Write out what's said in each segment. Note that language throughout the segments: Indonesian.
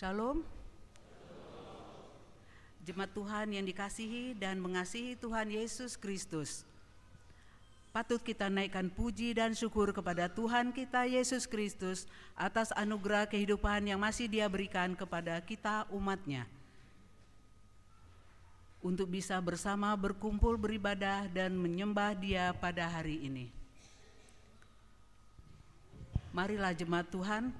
Shalom. Jemaat Tuhan yang dikasihi dan mengasihi Tuhan Yesus Kristus. Patut kita naikkan puji dan syukur kepada Tuhan kita Yesus Kristus atas anugerah kehidupan yang masih Dia berikan kepada kita umat-Nya. Untuk bisa bersama berkumpul beribadah dan menyembah Dia pada hari ini. Marilah jemaat Tuhan,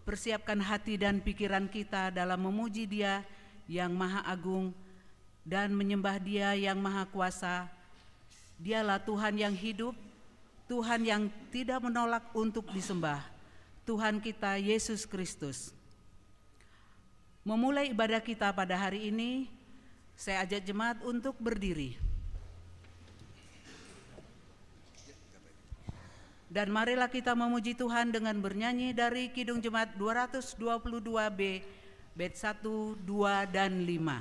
persiapkan hati dan pikiran kita dalam memuji Dia yang Maha Agung dan menyembah Dia yang Maha Kuasa. Dialah Tuhan yang hidup, Tuhan yang tidak menolak untuk disembah, Tuhan kita Yesus Kristus. Memulai ibadah kita pada hari ini, saya ajak jemaat untuk berdiri. Dan marilah kita memuji Tuhan dengan bernyanyi dari Kidung Jemaat 222B, bait 1, 2, dan 5.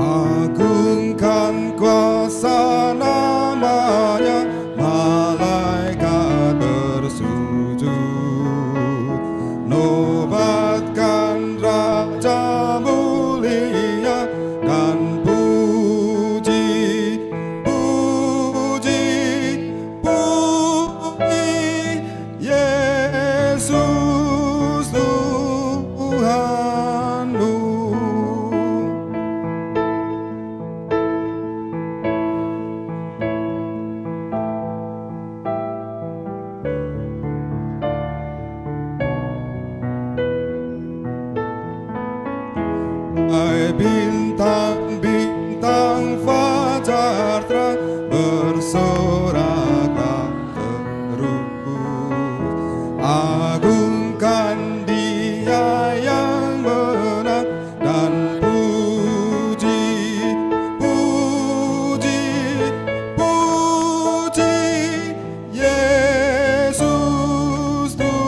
Agungkan kuasa namanya, malaikat bersujud, nobatkan Raja mulia dan puji, puji, puji Yesus Tuhanmu. Hai bintang-bintang fajar terang, bersoraklah terus. Agungkan Dia yang menang dan puji, puji, puji Yesus Tuhanmu.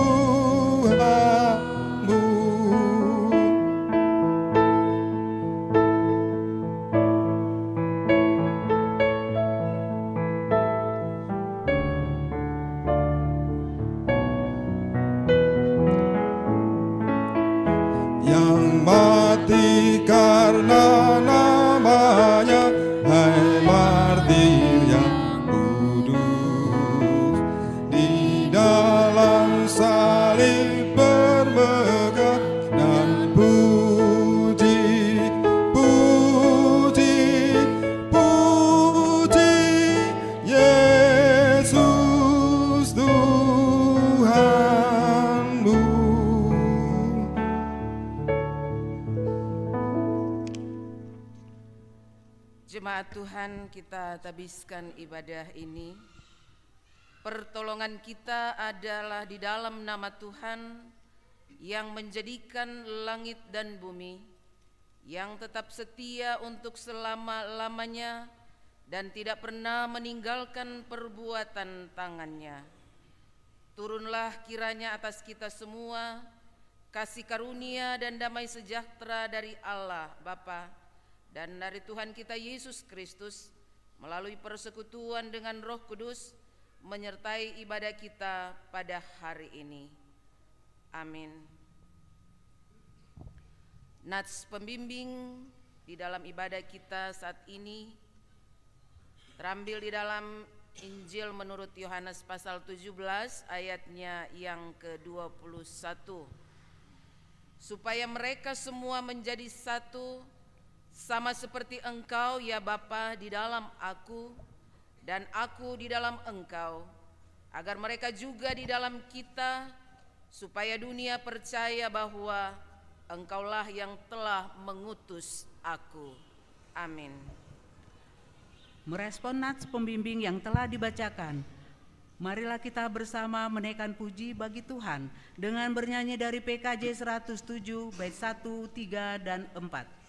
Yang mati karena namanya, hai martir yang kudus, di dalam salib bermegah dan puji, puji, puji Yesus Tuhanmu. Jemaat Tuhan, kita habiskan ibadah ini. Pertolongan kita adalah di dalam nama Tuhan yang menjadikan langit dan bumi, yang tetap setia untuk selama-lamanya dan tidak pernah meninggalkan perbuatan tangannya. Turunlah kiranya atas kita semua kasih karunia dan damai sejahtera dari Allah Bapa dan dari Tuhan kita Yesus Kristus melalui persekutuan dengan Roh Kudus menyertai ibadah kita pada hari ini. Amin. Nats pembimbing di dalam ibadah kita saat ini terambil di dalam Injil menurut Yohanes pasal 17 ayatnya yang ke-21. Supaya mereka semua menjadi satu, sama seperti Engkau ya Bapa di dalam aku dan aku di dalam Engkau, agar mereka juga di dalam kita, supaya dunia percaya bahwa Engkaulah yang telah mengutus aku. Amin. Merespon nats pembimbing yang telah dibacakan, marilah kita bersama menaikkan puji bagi Tuhan dengan bernyanyi dari PKJ 107 bait 1, 3, dan 4.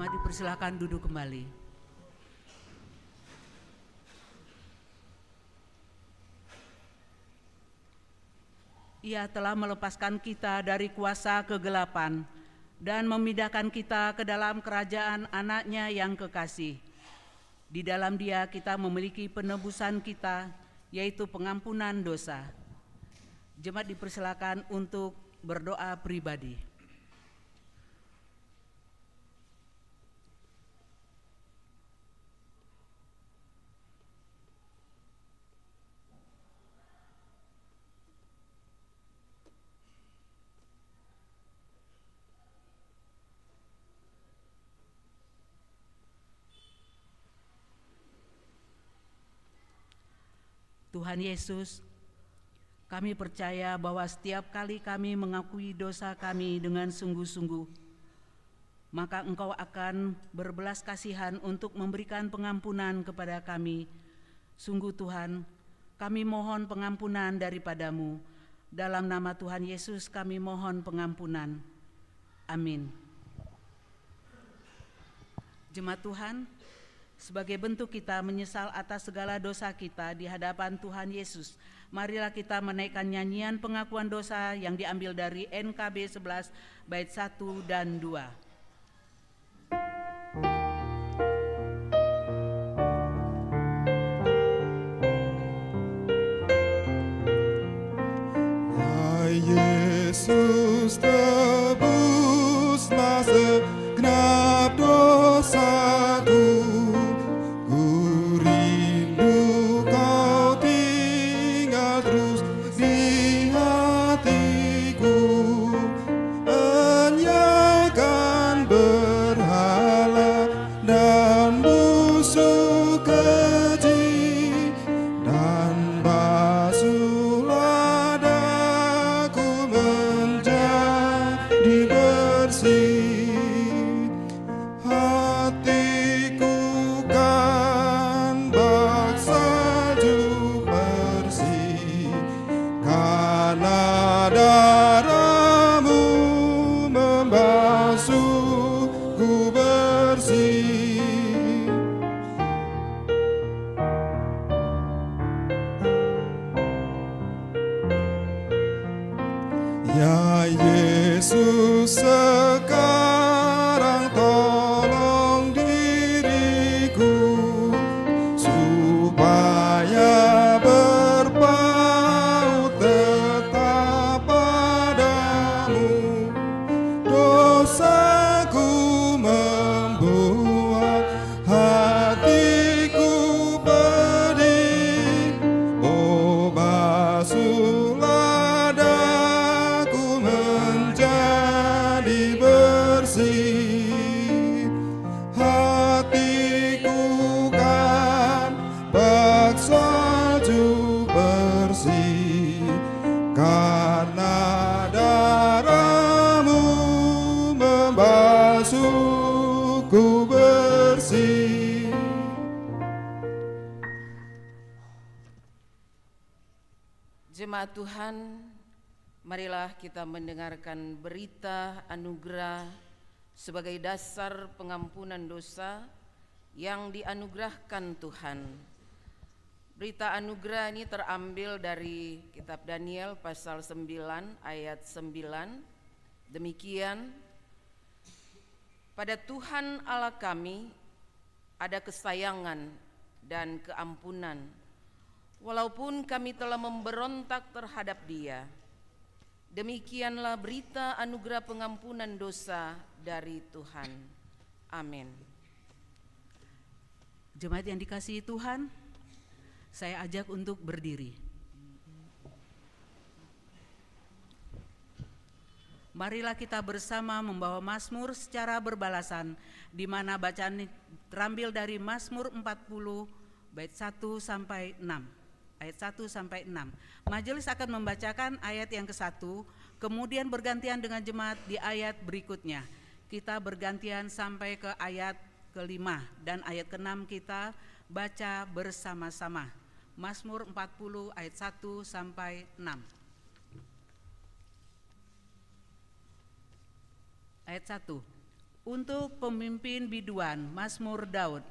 Jemaat dipersilakan duduk kembali. Ia telah melepaskan kita dari kuasa kegelapan dan memindahkan kita ke dalam kerajaan Anak-Nya yang kekasih. Di dalam Dia kita memiliki penebusan kita, yaitu pengampunan dosa. Jemaat dipersilakan untuk berdoa pribadi. Tuhan Yesus, kami percaya bahwa setiap kali kami mengakui dosa kami dengan sungguh-sungguh, maka Engkau akan berbelas kasihan untuk memberikan pengampunan kepada kami. Sungguh Tuhan, kami mohon pengampunan daripada-Mu. Dalam nama Tuhan Yesus kami mohon pengampunan. Amin. Jemaat Tuhan, sebagai bentuk kita menyesal atas segala dosa kita di hadapan Tuhan Yesus, marilah kita menaikkan nyanyian pengakuan dosa yang diambil dari NKB 11 bait 1 dan 2. Yesus tebuslah segenap dosaku, ku rindu Kau tinggal terus di hatiku, enyahkan berhala dan musuh keji, dan basuhlah daku menjadi bersih. Hatiku kan bak salju bersih, karena darah-Mu membasuhku bersih. Ya Yesus, sekarang tolong diriku supaya berpaut tetap padamu. Dosaku membuat hatiku pedih, oh basuhlah daku menjadi bersih. Hatiku kan bak salju bersih, karena darah-Mu membasuhku bersih. Jemaat Tuhan, marilah kita mendengarkan berita anugerah sebagai dasar pengampunan dosa yang dianugerahkan Tuhan. Berita anugerah ini terambil dari kitab Daniel pasal 9 ayat 9. Demikian, pada Tuhan Allah kami ada kesayangan dan keampunan, walaupun kami telah memberontak terhadap Dia. Demikianlah berita anugerah pengampunan dosa dari Tuhan. Amin. Jemaat yang dikasihi Tuhan, saya ajak untuk berdiri. Marilah kita bersama membawa Mazmur secara berbalasan, di mana bacaan terambil dari Mazmur 40 bait 1 sampai 6. Ayat 1 sampai 6. Majelis akan membacakan ayat yang ke-1, kemudian bergantian dengan jemaat di ayat berikutnya. Kita bergantian sampai ke ayat ke-5 dan ayat ke-6 kita baca bersama-sama. Mazmur 40 ayat 1 sampai 6. Ayat 1. Untuk pemimpin biduan, Mazmur Daud.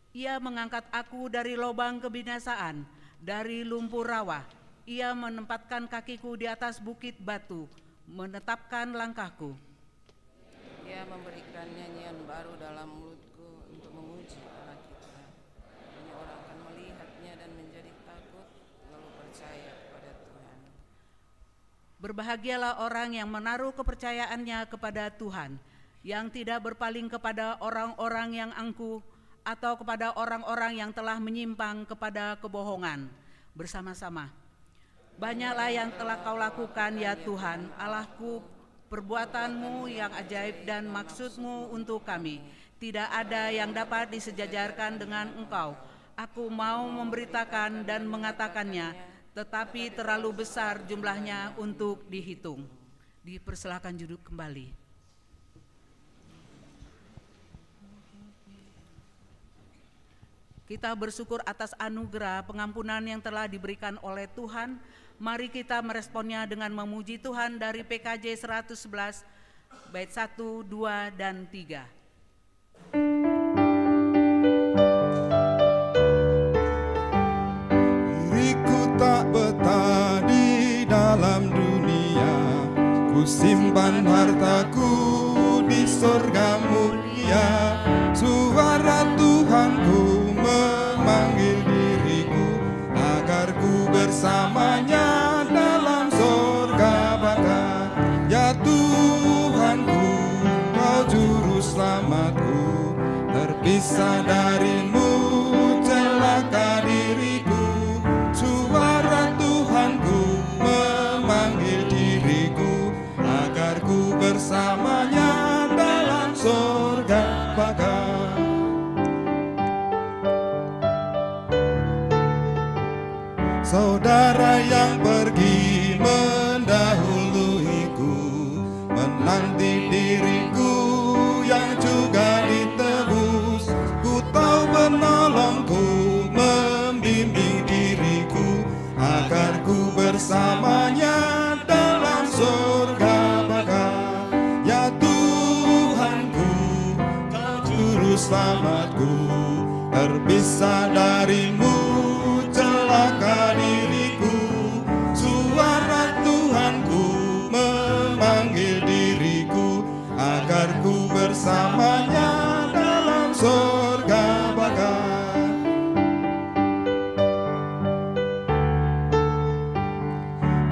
Ia mengangkat aku dari lubang kebinasaan, dari lumpur rawa. Ia menempatkan kakiku di atas bukit batu, menetapkan langkahku. Ia memberikan nyanyian baru dalam mulutku untuk memuji Allah kita. Banyak orang akan melihatnya dan menjadi takut, lalu percaya kepada Tuhan. Berbahagialah orang yang menaruh kepercayaannya kepada Tuhan, yang tidak berpaling kepada orang-orang yang angkuh, atau kepada orang-orang yang telah menyimpang kepada kebohongan. Bersama-sama, banyaklah yang telah kau lakukan ya Tuhan, Allahku, perbuatanmu yang ajaib dan maksudmu untuk kami. Tidak ada yang dapat disejajarkan dengan engkau. Aku mau memberitakan dan mengatakannya, tetapi terlalu besar jumlahnya untuk dihitung. Dipersilakan duduk kembali. Kita bersyukur atas anugerah pengampunan yang telah diberikan oleh Tuhan. Mari kita meresponnya dengan memuji Tuhan dari PKJ 111 bait 1, 2, dan 3. Diriku tak betah di dalam dunia, ku simpan hartaku di sorga mulia. Suara Tuhanku memanggil diriku agar ku bersamanya dalam sorga baka. Ya Tuhanku, kau juru selamatku, terpisah darimu celaka diriku. Suara Tuhanku memanggil diriku agar ku bersamanya dalam sorga baka. Saudara yang pergi mendahuluiku, menanti diriku yang juga ditebus. Ku tahu penolongku membimbing diriku agar ku bersamanya dalam surga baka. Ya Tuhanku, kau juru selamatku, terpisah darimu celaka diriku. Suara Tuhanku memanggil diriku agar ku bersamanya dalam sorga baka.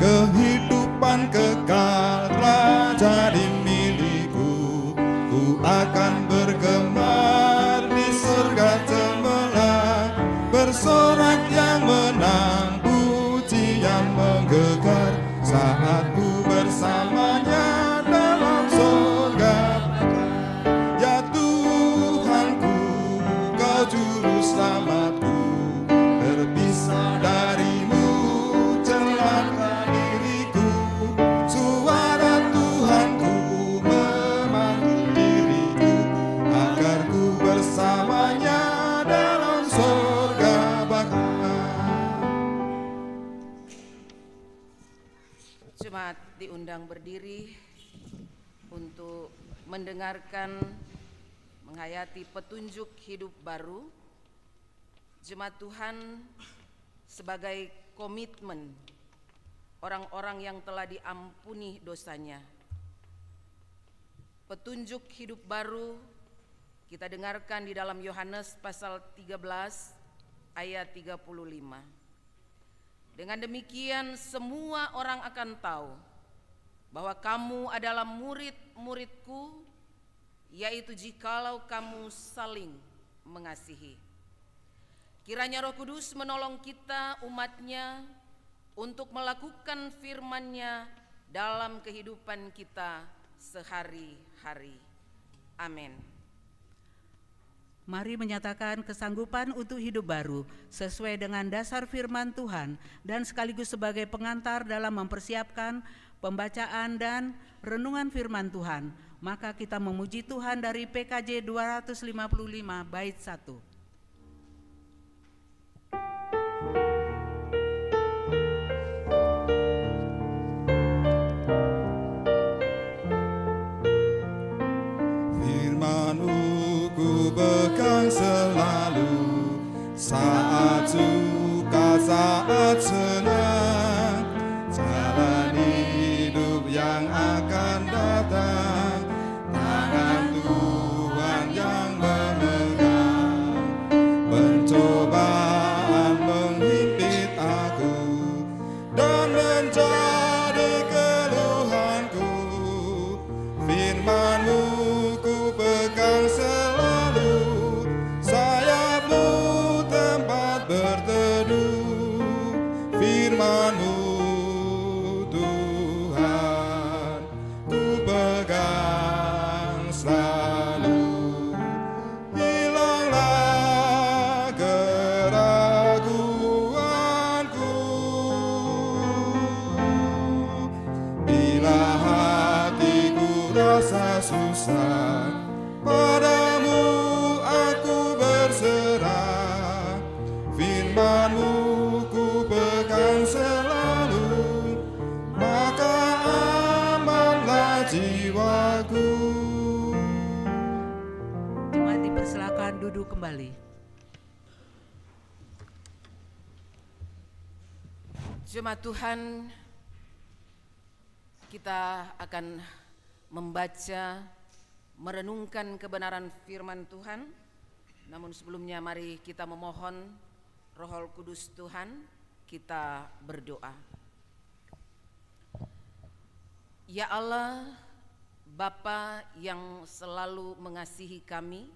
Kehidupan kekal telah jadi milikku, ku akan bergemar di surga cemerlang. Bersorak yang menang, pujian menggelegar saat ku bersamanya dalam sorga. Ya Tuhanku, kau juru selamatku, terpisah darimu celaka diriku. Suara Tuhanku memanggil diriku agar ku bersamanya dalam sorga baka. Jemaat diundang berdiri untuk mendengarkan menghayati petunjuk hidup baru. Jemaat Tuhan, sebagai komitmen orang-orang yang telah diampuni dosanya, petunjuk hidup baru kita dengarkan di dalam Yohanes pasal 13 ayat 35. Dengan demikian semua orang akan tahu bahwa kamu adalah murid-muridku, yaitu jikalau kamu saling mengasihi. Kiranya Roh Kudus menolong kita umat-Nya untuk melakukan firman-Nya dalam kehidupan kita sehari-hari. Amin. Mari menyatakan kesanggupan untuk hidup baru sesuai dengan dasar firman Tuhan dan sekaligus sebagai pengantar dalam mempersiapkan pembacaan dan renungan firman Tuhan. Maka kita memuji Tuhan dari PKJ 255 bait 1. saat senang, jalani hidup yang akan datang. Tangan Tuhan yang memegang, pencobaan menghimpit aku dan menjadi keluhanku. Firman-Mu ku pegang selalu, sayap-Mu tempat berteduh. Firman-Mu Tuhan ku pegang selalu. Hilanglah keraguanku bila hatiku rasa susah, padamu aku berserah. Firman-Mu ku pegang selalu, maka amanlah jiwaku. Jemaat dipersilakan duduk kembali. Jemaat Tuhan, kita akan membaca, merenungkan kebenaran firman Tuhan. Namun sebelumnya mari kita memohon Roh Kudus Tuhan, kita berdoa. Ya Allah, Bapa yang selalu mengasihi kami,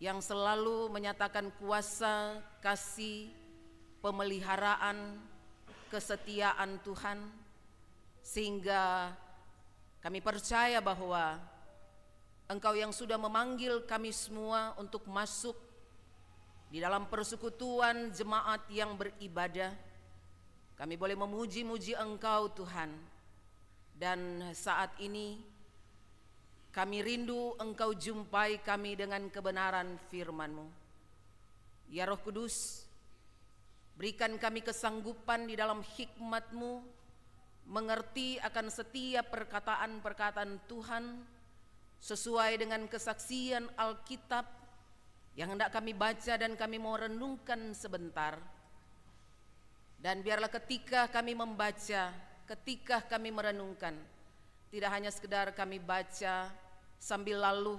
yang selalu menyatakan kuasa, kasih, pemeliharaan, kesetiaan Tuhan, sehingga kami percaya bahwa Engkau yang sudah memanggil kami semua untuk masuk di dalam persekutuan jemaat yang beribadah, kami boleh memuji-muji Engkau Tuhan. Dan saat ini kami rindu Engkau jumpai kami dengan kebenaran firman-Mu. Ya Roh Kudus, berikan kami kesanggupan di dalam hikmat-Mu, mengerti akan setiap perkataan-perkataan Tuhan sesuai dengan kesaksian Alkitab yang hendak kami baca dan kami mau renungkan sebentar. Dan biarlah ketika kami membaca, ketika kami merenungkan, tidak hanya sekedar kami baca sambil lalu,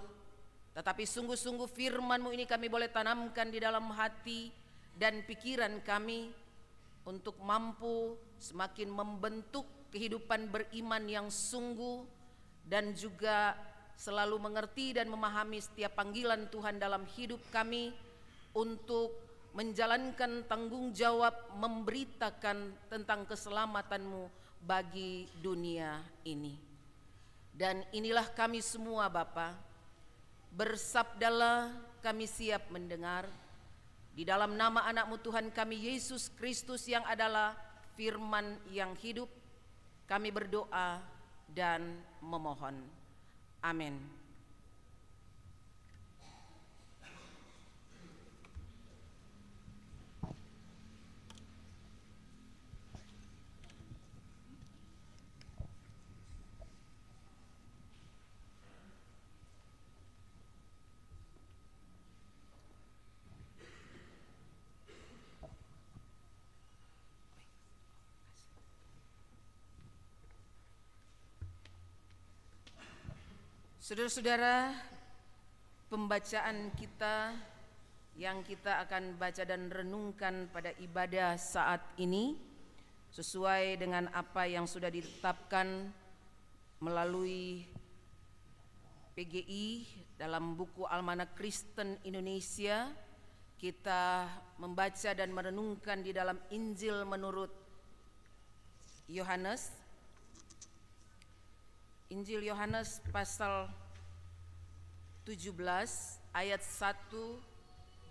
tetapi sungguh-sungguh firman-Mu ini kami boleh tanamkan di dalam hati dan pikiran kami untuk mampu semakin membentuk kehidupan beriman yang sungguh dan juga selalu mengerti dan memahami setiap panggilan Tuhan dalam hidup kami untuk menjalankan tanggung jawab memberitakan tentang keselamatan-Mu bagi dunia ini. Dan inilah kami semua Bapa, bersabdalah, kami siap mendengar. Di dalam nama anak-Mu Tuhan kami Yesus Kristus yang adalah firman yang hidup, kami berdoa dan memohon. Amin. Saudara-saudara, pembacaan kita yang kita akan baca dan renungkan pada ibadah saat ini sesuai dengan apa yang sudah ditetapkan melalui PGI dalam buku Almanak Kristen Indonesia. Kita membaca dan merenungkan di dalam Injil menurut Yohanes. Injil Yohanes pasal 17 ayat 1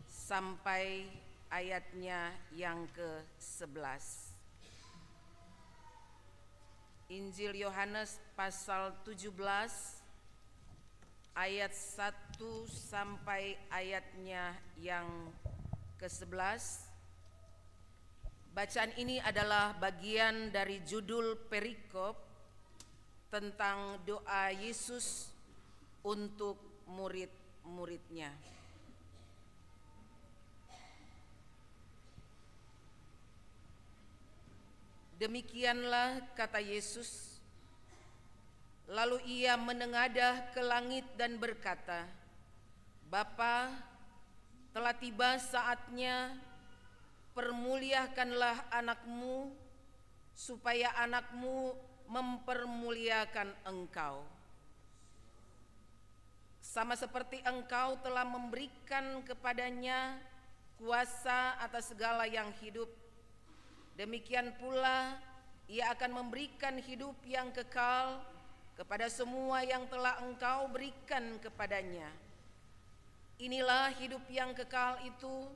sampai ayatnya yang ke-11. Injil Yohanes pasal 17 ayat 1 sampai ayatnya yang ke-11. Bacaan ini adalah bagian dari judul perikop tentang doa Yesus untuk murid-muridnya. Demikianlah kata Yesus. Lalu ia menengadah ke langit dan berkata, Bapa, telah tiba saatnya, permuliakanlah anakmu, supaya anakmu mempermuliakan engkau. Sama seperti engkau telah memberikan kepadanya kuasa atas segala yang hidup, demikian pula ia akan memberikan hidup yang kekal kepada semua yang telah engkau berikan kepadanya. Inilah hidup yang kekal itu,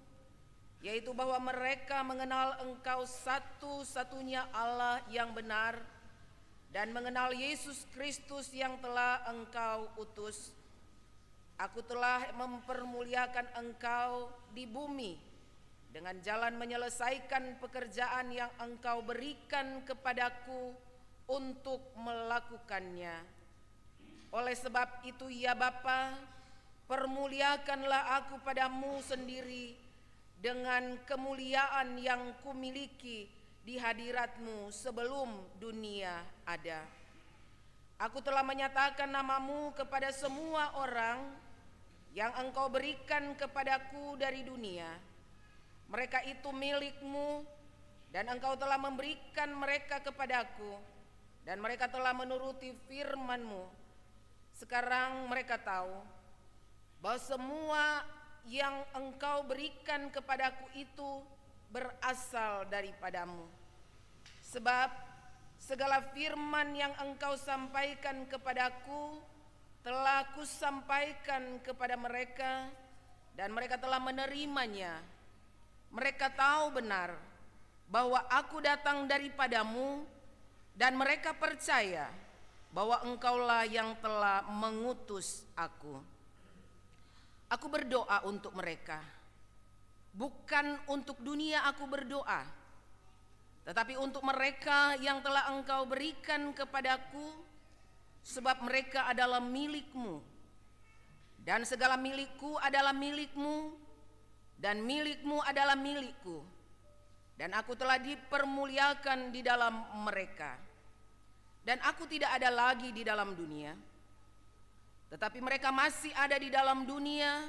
yaitu bahwa mereka mengenal engkau satu-satunya Allah yang benar, dan mengenal Yesus Kristus yang telah engkau utus. Aku telah mempermuliakan engkau di bumi dengan jalan menyelesaikan pekerjaan yang engkau berikan kepadaku untuk melakukannya. Oleh sebab itu ya Bapa, permuliakanlah aku padamu sendiri dengan kemuliaan yang kumiliki di hadiratmu sebelum dunia ada. Aku telah menyatakan namamu kepada semua orang yang engkau berikan kepadaku dari dunia. Mereka itu milikmu, dan engkau telah memberikan mereka kepadaku, dan mereka telah menuruti firman-Mu. Sekarang mereka tahu bahwa semua yang engkau berikan kepadaku itu berasal daripadamu. Sebab segala firman yang engkau sampaikan kepadaku telah kusampaikan kepada mereka, dan mereka telah menerimanya. Mereka tahu benar bahwa aku datang daripadamu, dan mereka percaya bahwa engkaulah yang telah mengutus aku. Aku berdoa untuk mereka, bukan untuk dunia aku berdoa, tetapi untuk mereka yang telah engkau berikan kepadaku, sebab mereka adalah milikmu, dan segala milikku adalah milikmu, dan milikmu adalah milikku, dan aku telah dipermuliakan di dalam mereka. Dan aku tidak ada lagi di dalam dunia, tetapi mereka masih ada di dalam dunia,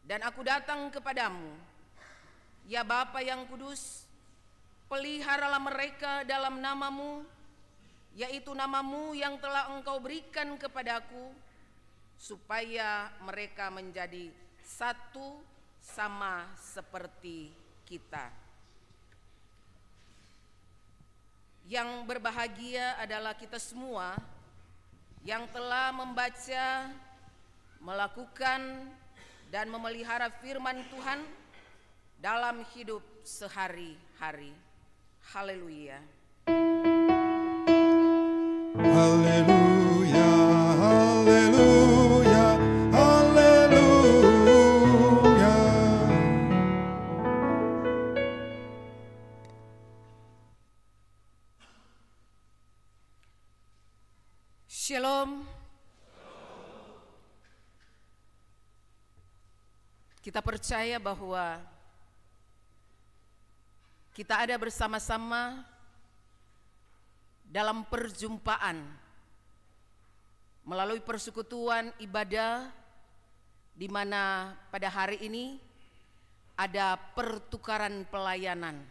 dan aku datang kepadamu. Ya Bapa yang kudus, peliharalah mereka dalam namamu, yaitu namamu yang telah engkau berikan kepadaku, supaya mereka menjadi satu sama seperti kita. Yang berbahagia adalah kita semua yang telah membaca, melakukan, dan memelihara firman Tuhan dalam hidup sehari-hari. Haleluya. Haleluya, haleluya, haleluya. Shalom. Kita percaya bahwa kita ada bersama-sama dalam perjumpaan melalui persekutuan ibadah, di mana pada hari ini ada pertukaran pelayanan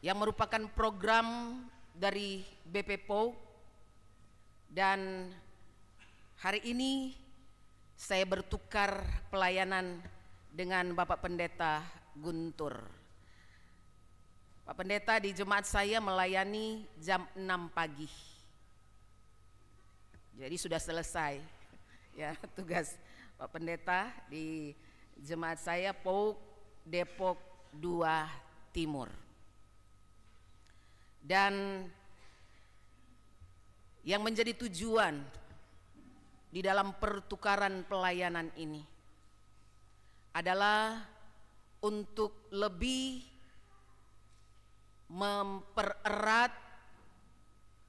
yang merupakan program dari BP POUK, dan hari ini saya bertukar pelayanan dengan Bapak Pendeta Guntur. Pak Pendeta di jemaat saya melayani jam 6 pagi. Jadi sudah selesai ya tugas Pak Pendeta di jemaat saya POUK Depok 2 Timur. Dan yang menjadi tujuan di dalam pertukaran pelayanan ini adalah untuk lebih mempererat,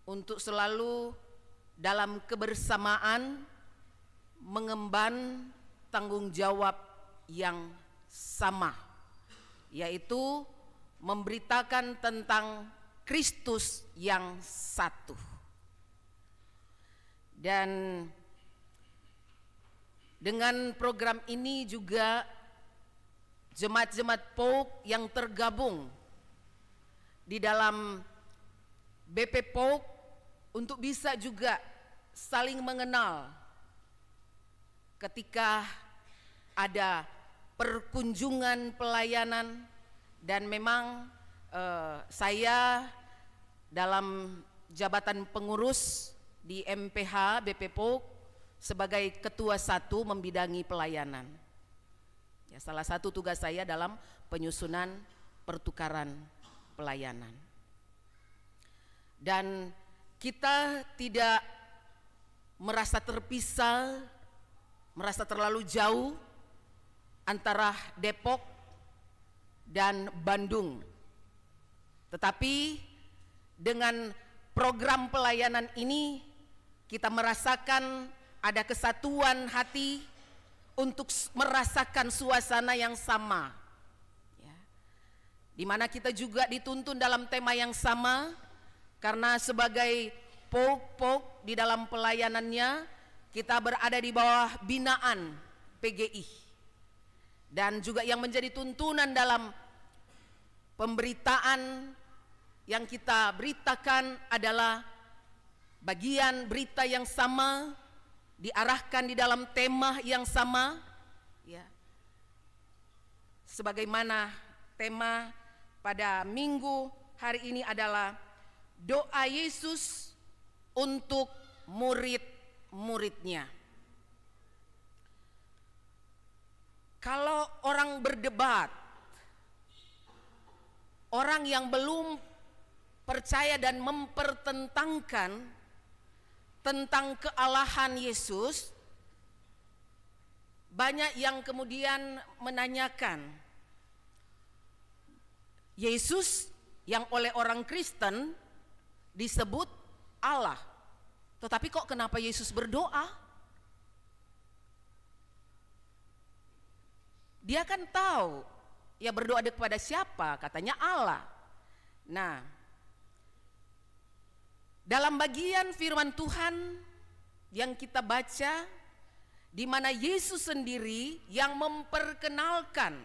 untuk selalu dalam kebersamaan mengemban tanggung jawab yang sama, yaitu memberitakan tentang Kristus yang satu. Dan dengan program ini juga jemaat-jemaat POUK yang tergabung di dalam BP POUK untuk bisa juga saling mengenal ketika ada perkunjungan pelayanan. Dan memang saya dalam jabatan pengurus di MPH BP POUK sebagai ketua 1 membidangi pelayanan. Ya, salah satu tugas saya dalam penyusunan pertukaran pelayanan. Dan kita tidak merasa terpisah, merasa terlalu jauh antara Depok dan Bandung. Tetapi dengan program pelayanan ini kita merasakan ada kesatuan hati untuk merasakan suasana yang sama, ya. Di mana kita juga dituntun dalam tema yang sama, karena sebagai POUK di dalam pelayanannya kita berada di bawah binaan PGI. Dan juga yang menjadi tuntunan dalam pemberitaan yang kita beritakan adalah bagian berita yang sama, diarahkan di dalam tema yang sama, ya. Sebagaimana tema pada minggu hari ini adalah doa Yesus untuk murid-muridnya. Kalau orang berdebat, orang yang belum percaya dan mempertentangkan tentang kealahan Yesus, banyak yang kemudian menanyakan, Yesus yang oleh orang Kristen disebut Allah, tetapi kok kenapa Yesus berdoa? Dia kan tahu, ya berdoa kepada siapa? Katanya Allah. Nah, dalam bagian firman Tuhan yang kita baca, di mana Yesus sendiri yang memperkenalkan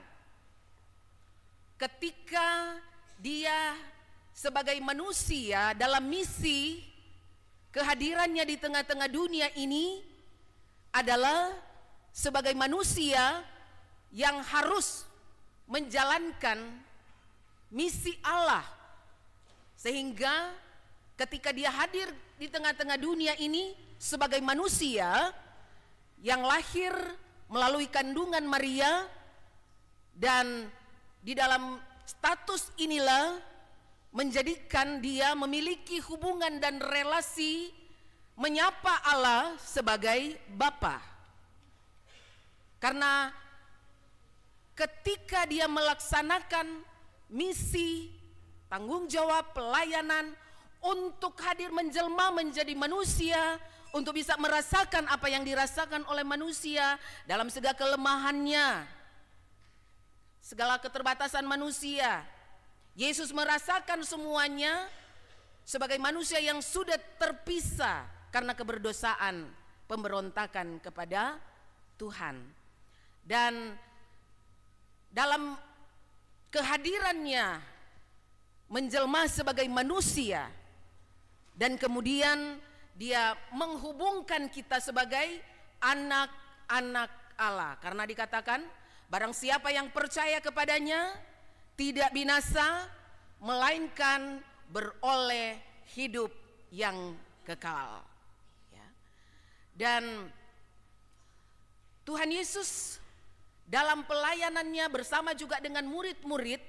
ketika dia sebagai manusia dalam misi kehadirannya di tengah-tengah dunia ini adalah sebagai manusia yang harus menjalankan misi Allah, sehingga ketika dia hadir di tengah-tengah dunia ini sebagai manusia yang lahir melalui kandungan Maria, dan di dalam status inilah menjadikan dia memiliki hubungan dan relasi menyapa Allah sebagai Bapa. Karena ketika dia melaksanakan misi, tanggung jawab pelayanan untuk hadir menjelma menjadi manusia, untuk bisa merasakan apa yang dirasakan oleh manusia dalam segala kelemahannya, segala keterbatasan manusia. Yesus merasakan semuanya sebagai manusia yang sudah terpisah karena keberdosaan, pemberontakan kepada Tuhan. Dan dalam kehadirannya menjelma sebagai manusia, dan kemudian dia menghubungkan kita sebagai anak-anak Allah, karena dikatakan barang siapa yang percaya kepadanya tidak binasa melainkan beroleh hidup yang kekal, ya. Dan Tuhan Yesus dalam pelayanannya bersama juga dengan murid-murid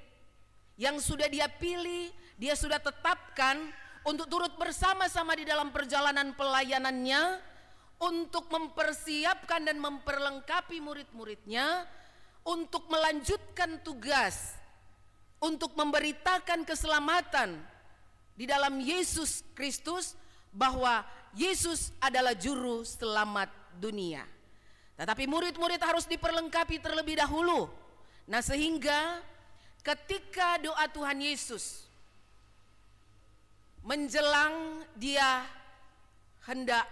yang sudah dia pilih, dia sudah tetapkan untuk turut bersama-sama di dalam perjalanan pelayanannya, untuk mempersiapkan dan memperlengkapi murid-muridnya untuk melanjutkan tugas, untuk memberitakan keselamatan di dalam Yesus Kristus, bahwa Yesus adalah juru selamat dunia. Tetapi murid-murid harus diperlengkapi terlebih dahulu. Nah, sehingga ketika doa Tuhan Yesus menjelang dia hendak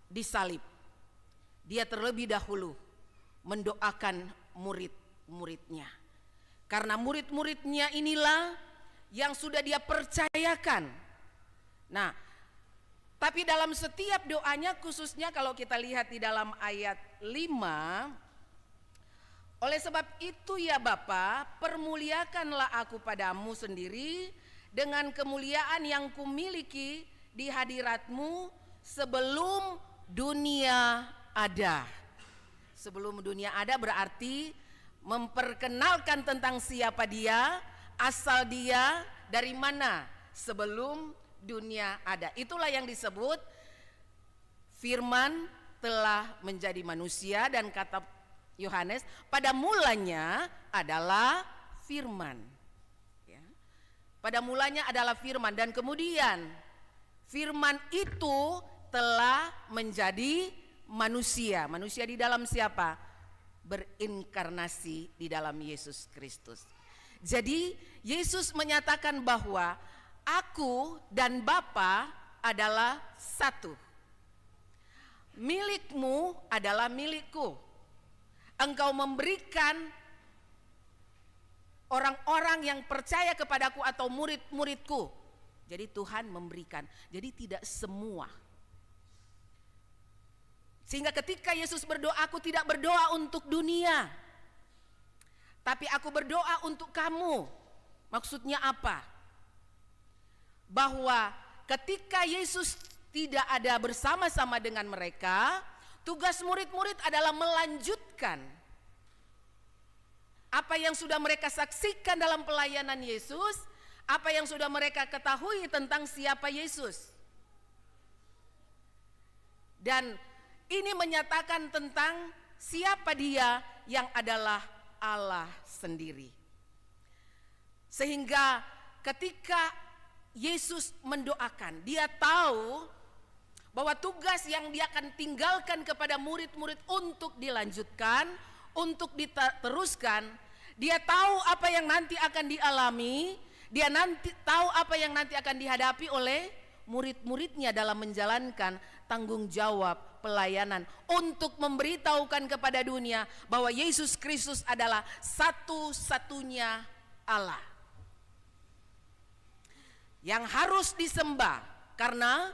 disalib, dia terlebih dahulu mendoakan murid-muridnya. Karena murid-muridnya inilah yang sudah dia percayakan. Nah, tapi dalam setiap doanya, khususnya kalau kita lihat di dalam ayat 5, oleh sebab itu ya Bapa, permuliakanlah aku padamu sendiri dengan kemuliaan yang kumiliki di hadiratmu sebelum dunia ada. Sebelum dunia ada berarti memperkenalkan tentang siapa dia, asal dia, dari mana, sebelum dunia ada. Itulah yang disebut firman telah menjadi manusia, dan kata Yohanes, pada mulanya adalah firman. Ya. Pada mulanya adalah firman, dan kemudian firman itu telah menjadi manusia. Manusia di dalam siapa? Berinkarnasi di dalam Yesus Kristus. Jadi Yesus menyatakan bahwa aku dan Bapa adalah satu. Milikmu adalah milikku. Engkau memberikan orang-orang yang percaya kepadaku atau murid-muridku. Jadi Tuhan memberikan. Jadi tidak semua. Sehingga ketika Yesus berdoa, aku tidak berdoa untuk dunia, tapi aku berdoa untuk kamu. Maksudnya apa? Bahwa ketika Yesus tidak ada bersama-sama dengan mereka, tugas murid-murid adalah melanjutkan apa yang sudah mereka saksikan dalam pelayanan Yesus, apa yang sudah mereka ketahui tentang siapa Yesus. Dan ini menyatakan tentang siapa dia yang adalah Allah sendiri. Sehingga ketika Yesus mendoakan, dia tahu bahwa tugas yang dia akan tinggalkan kepada murid-murid untuk dilanjutkan, untuk diteruskan. Dia tahu apa yang nanti akan dialami, dia nanti tahu apa yang nanti akan dihadapi oleh murid-muridnya dalam menjalankan tanggung jawab pelayanan untuk memberitahukan kepada dunia bahwa Yesus Kristus adalah satu-satunya Allah yang harus disembah. Karena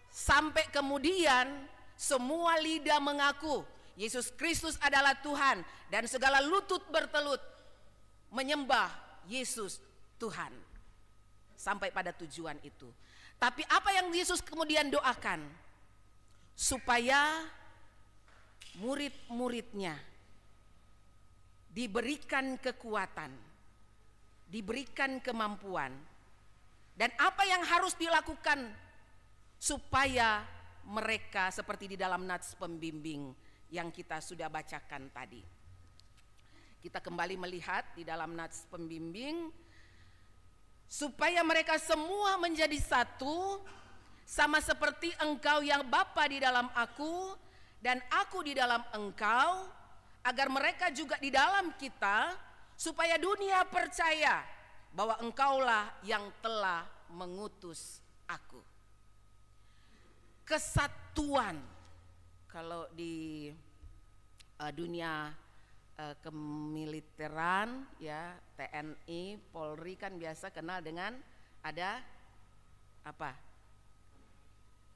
sampai kemudian semua lidah mengaku Yesus Kristus adalah Tuhan, dan segala lutut bertelut menyembah Yesus Tuhan sampai pada tujuan itu. Tapi apa yang Yesus kemudian doakan? Supaya murid-muridnya diberikan kekuatan, diberikan kemampuan. Dan apa yang harus dilakukan supaya mereka seperti di dalam nats pembimbing yang kita sudah bacakan tadi. Kita kembali melihat di dalam nats pembimbing, supaya mereka semua menjadi satu, sama seperti engkau yang Bapa di dalam aku dan aku di dalam engkau, agar mereka juga di dalam kita, supaya dunia percaya bahwa engkaulah yang telah mengutus aku. Kesatuan, kalau di dunia kemiliteran ya, TNI, Polri kan biasa kenal dengan ada apa?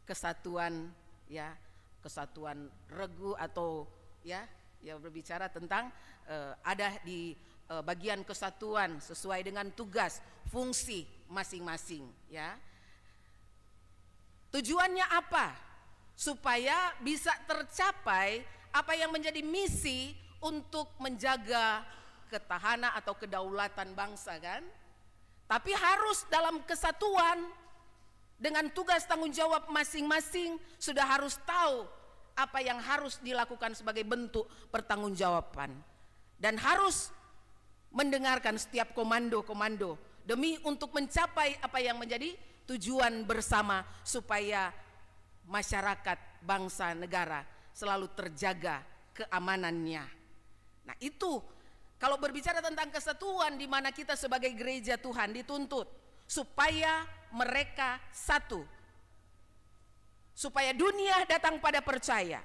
Kesatuan ya, kesatuan regu atau ya berbicara tentang ada di bagian kesatuan sesuai dengan tugas, fungsi masing-masing ya. Tujuannya apa? Supaya bisa tercapai apa yang menjadi misi untuk menjaga ketahanan atau kedaulatan bangsa kan. Tapi harus dalam kesatuan dengan tugas tanggung jawab masing-masing, sudah harus tahu apa yang harus dilakukan sebagai bentuk pertanggungjawaban. Dan harus mendengarkan setiap komando-komando demi untuk mencapai apa yang menjadi tujuan bersama, supaya masyarakat, bangsa, negara selalu terjaga keamanannya. Nah itu Kalau berbicara tentang kesatuan, di mana kita sebagai gereja Tuhan dituntut supaya mereka satu, supaya dunia datang pada percaya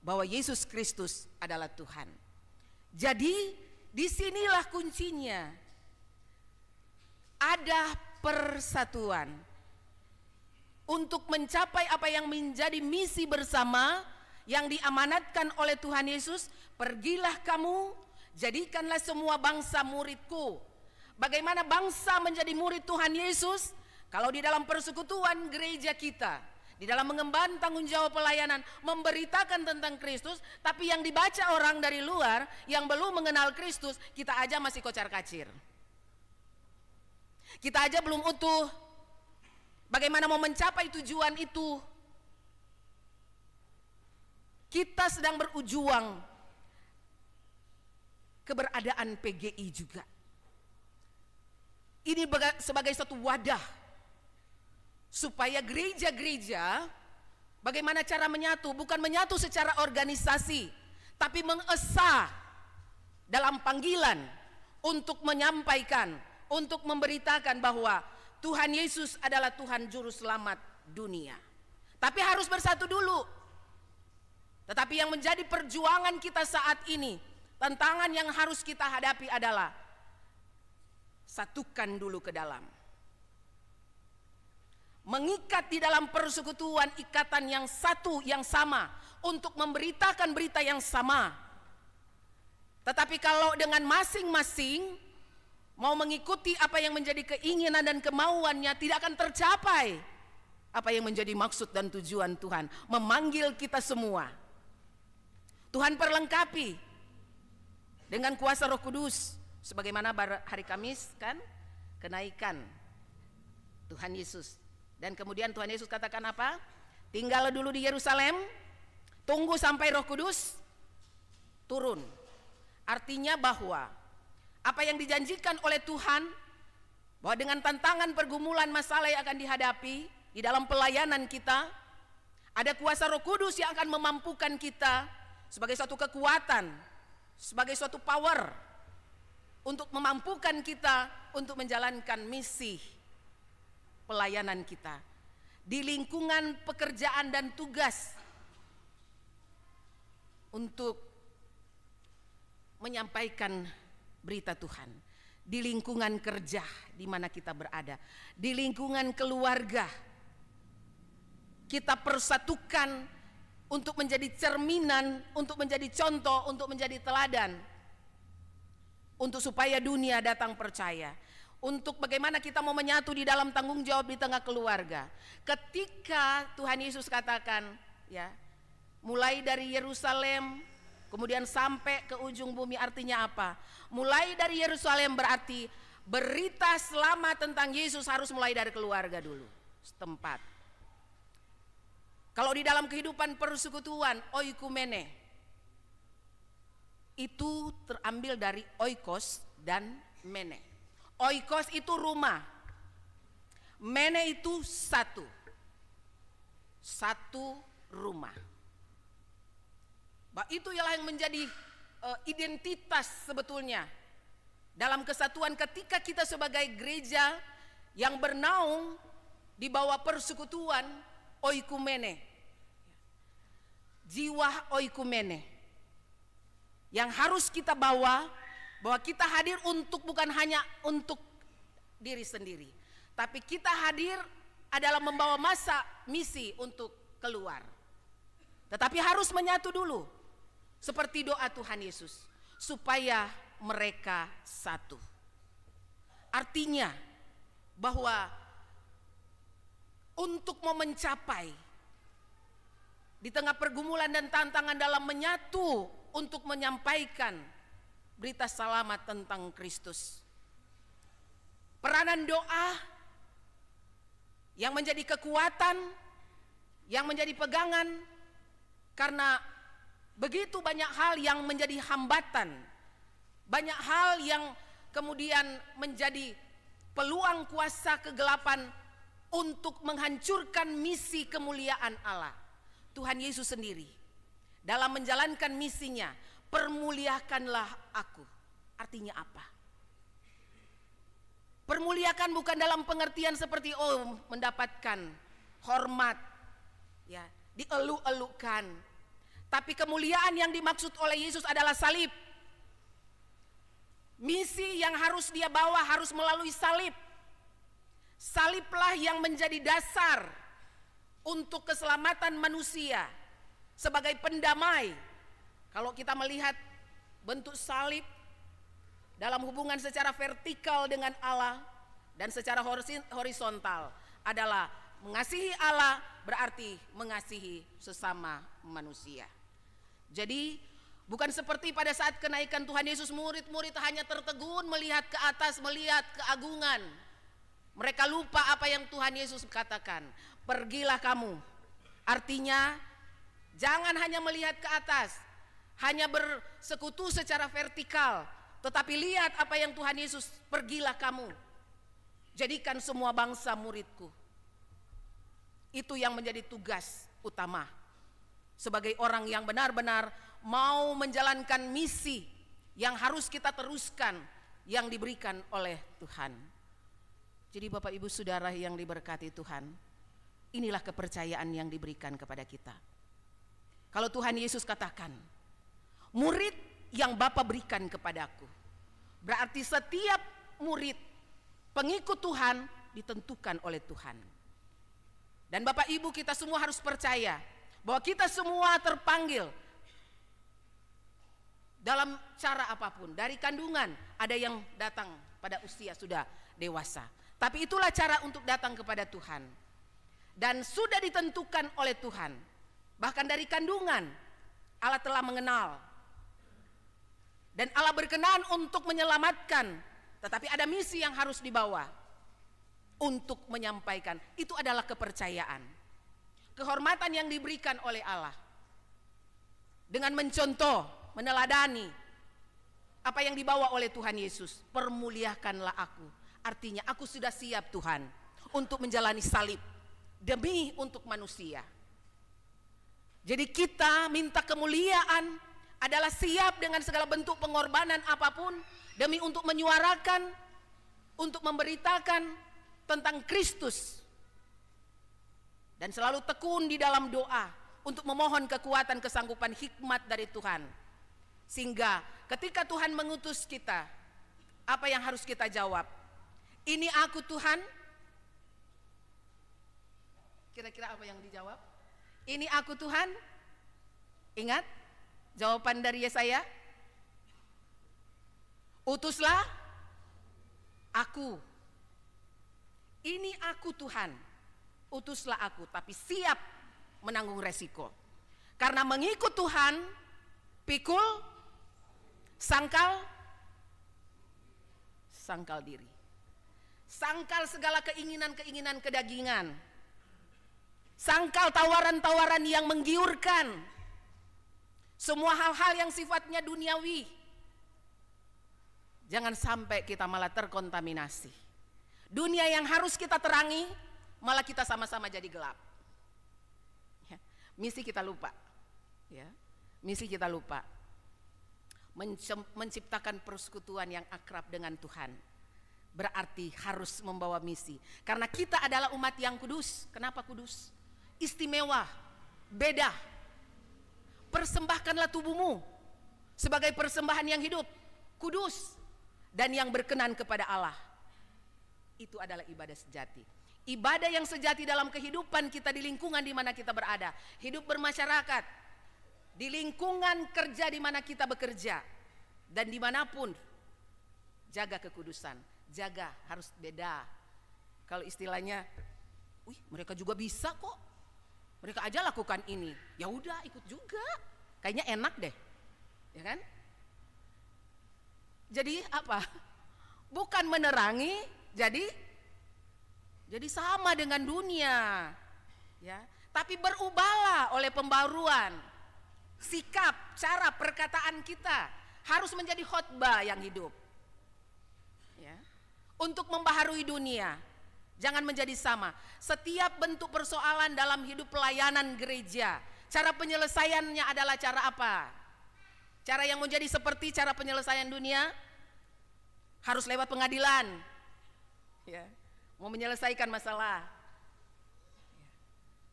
bahwa Yesus Kristus adalah Tuhan. Jadi disinilah kuncinya, ada persatuan untuk mencapai apa yang menjadi misi bersama yang diamanatkan oleh Tuhan Yesus. Pergilah kamu, jadikanlah semua bangsa muridku. Bagaimana bangsa menjadi murid Tuhan Yesus? Kalau di dalam persekutuan gereja kita, di dalam mengemban tanggung jawab pelayanan, memberitakan tentang Kristus, tapi yang dibaca orang dari luar yang belum mengenal Kristus, kita aja masih kocar-kacir. Kita aja belum utuh. Bagaimana mau mencapai tujuan itu? Kita sedang berjuang keberadaan PGI juga. Ini sebagai satu wadah supaya gereja-gereja bagaimana cara menyatu, bukan menyatu secara organisasi, tapi mengesah dalam panggilan untuk menyampaikan, untuk memberitakan bahwa Tuhan Yesus adalah Tuhan Juru Selamat dunia. Tapi harus bersatu dulu. Tetapi yang menjadi perjuangan kita saat ini, tantangan yang harus kita hadapi adalah satukan dulu ke dalam. Mengikat di dalam persekutuan ikatan yang satu, yang sama, untuk memberitakan berita yang sama. Tetapi kalau dengan masing-masing mau mengikuti apa yang menjadi keinginan dan kemauannya, tidak akan tercapai apa yang menjadi maksud dan tujuan Tuhan memanggil kita semua. Tuhan perlengkapi dengan kuasa Roh Kudus, sebagaimana hari Kamis kan kenaikan Tuhan Yesus. Dan kemudian Tuhan Yesus katakan apa? Tinggal dulu di Yerusalem, tunggu sampai Roh Kudus turun. Artinya bahwa apa yang dijanjikan oleh Tuhan, bahwa dengan tantangan, pergumulan, masalah yang akan dihadapi di dalam pelayanan kita, ada kuasa Roh Kudus yang akan memampukan kita sebagai suatu kekuatan, sebagai suatu power untuk memampukan kita untuk menjalankan misi pelayanan kita di lingkungan pekerjaan dan tugas untuk menyampaikan berita Tuhan, di lingkungan kerja di mana kita berada, di lingkungan keluarga. Kita persatukan untuk menjadi cerminan, untuk menjadi contoh, untuk menjadi teladan, untuk supaya dunia datang percaya. Untuk bagaimana kita mau menyatu di dalam tanggung jawab di tengah keluarga. Ketika Tuhan Yesus katakan, ya, mulai dari Yerusalem kemudian sampai ke ujung bumi, artinya apa? Mulai dari Yerusalem berarti berita selamat tentang Yesus harus mulai dari keluarga dulu, setempat. Kalau di dalam kehidupan persekutuan, oikumene, itu terambil dari oikos dan mene. Oikos itu rumah, mene itu satu rumah. Itu ialah yang menjadi identitas sebetulnya dalam kesatuan ketika kita sebagai gereja yang bernaung di bawah persekutuan oikumene, jiwa oikumene yang harus kita bawa, bahwa kita hadir untuk bukan hanya untuk diri sendiri, tapi kita hadir adalah membawa masa misi untuk keluar. Tetapi harus menyatu dulu, seperti doa Tuhan Yesus, supaya mereka satu. Artinya bahwa untuk mau mencapai di tengah pergumulan dan tantangan dalam menyatu untuk menyampaikan berita selamat tentang Kristus, peranan doa yang menjadi kekuatan, yang menjadi pegangan, karena begitu banyak hal yang menjadi hambatan, banyak hal yang kemudian menjadi peluang kuasa kegelapan untuk menghancurkan misi kemuliaan Allah. Tuhan Yesus sendiri dalam menjalankan misinya, permuliakanlah aku. artinya apa? Permuliakan bukan dalam pengertian seperti mendapatkan hormat, ya, dieluk-elukan. Tapi kemuliaan yang dimaksud oleh Yesus adalah salib. Misi yang harus dia bawa harus melalui salib. Saliblah yang menjadi dasar untuk keselamatan manusia sebagai pendamai. Kalau kita melihat bentuk salib dalam hubungan secara vertikal dengan Allah dan secara horizontal adalah mengasihi Allah berarti mengasihi sesama manusia. Jadi bukan seperti pada saat kenaikan Tuhan Yesus, murid-murid hanya tertegun melihat ke atas, melihat keagungan. Mereka lupa apa yang Tuhan Yesus katakan. Pergilah kamu. Artinya jangan hanya melihat ke atas, hanya bersekutu secara vertikal, tetapi lihat apa yang Tuhan Yesus, pergilah kamu, jadikan semua bangsa muridku. Itu yang menjadi tugas utama sebagai orang yang benar-benar mau menjalankan misi yang harus kita teruskan, yang diberikan oleh Tuhan. Jadi Bapak Ibu Saudara yang diberkati Tuhan, inilah kepercayaan yang diberikan kepada kita. Kalau Tuhan Yesus katakan, murid yang Bapa berikan kepadaku, berarti setiap murid pengikut Tuhan ditentukan oleh Tuhan. Dan Bapak Ibu, kita semua harus percaya bahwa kita semua terpanggil dalam cara apapun. Dari kandungan ada yang datang pada usia sudah dewasa, tapi itulah cara untuk datang kepada Tuhan. Dan sudah ditentukan oleh Tuhan. Bahkan dari kandungan Allah telah mengenal. Dan Allah berkenan untuk menyelamatkan, tetapi ada misi yang harus dibawa untuk menyampaikan. Itu adalah kepercayaan, kehormatan yang diberikan oleh Allah. Dengan mencontoh, meneladani apa yang dibawa oleh Tuhan Yesus. Permuliakanlah aku, artinya aku sudah siap Tuhan untuk menjalani salib demi untuk manusia. Jadi kita minta kemuliaan adalah siap dengan segala bentuk pengorbanan apapun demi untuk menyuarakan, untuk memberitakan tentang Kristus. Dan selalu tekun di dalam doa untuk memohon kekuatan, kesanggupan, hikmat dari Tuhan. Sehingga ketika Tuhan mengutus kita, apa yang harus kita jawab? Ini aku Tuhan. Kira-kira apa yang dijawab? Ini aku Tuhan. Ingat jawaban dari Yesaya, utuslah aku. Ini aku Tuhan, utuslah aku, tapi siap menanggung resiko. Karena mengikut Tuhan, pikul, sangkal diri. Sangkal segala keinginan-keinginan kedagingan. Sangkal tawaran-tawaran yang menggiurkan. Semua hal-hal yang sifatnya duniawi. Jangan sampai kita malah terkontaminasi. Dunia yang harus kita terangi, malah kita sama-sama jadi gelap. Ya, misi kita lupa. Ya, misi kita lupa. Menciptakan persekutuan yang akrab dengan Tuhan. Berarti harus membawa misi. Karena kita adalah umat yang kudus. Kenapa kudus? Istimewa, beda. Persembahkanlah tubuhmu sebagai persembahan yang hidup, kudus, dan yang berkenan kepada Allah. Itu adalah ibadah sejati. Ibadah yang sejati dalam kehidupan kita di lingkungan di mana kita berada. Hidup bermasyarakat, di lingkungan kerja di mana kita bekerja, dan dimanapun. Jaga kekudusan, jaga, harus beda. Kalau istilahnya, mereka juga bisa kok. Mereka aja lakukan ini, ya udah ikut juga, kayaknya enak deh, ya kan? Jadi apa? Bukan menerangi, jadi sama dengan dunia, ya. Tapi berubahlah oleh pembaruan sikap, cara perkataan kita harus menjadi khotbah yang hidup, ya. Untuk membaharui dunia. Jangan menjadi sama. Setiap bentuk persoalan dalam hidup pelayanan gereja, cara penyelesaiannya adalah cara apa? Cara yang menjadi seperti cara penyelesaian dunia? harus lewat pengadilan, ya, mau menyelesaikan masalah.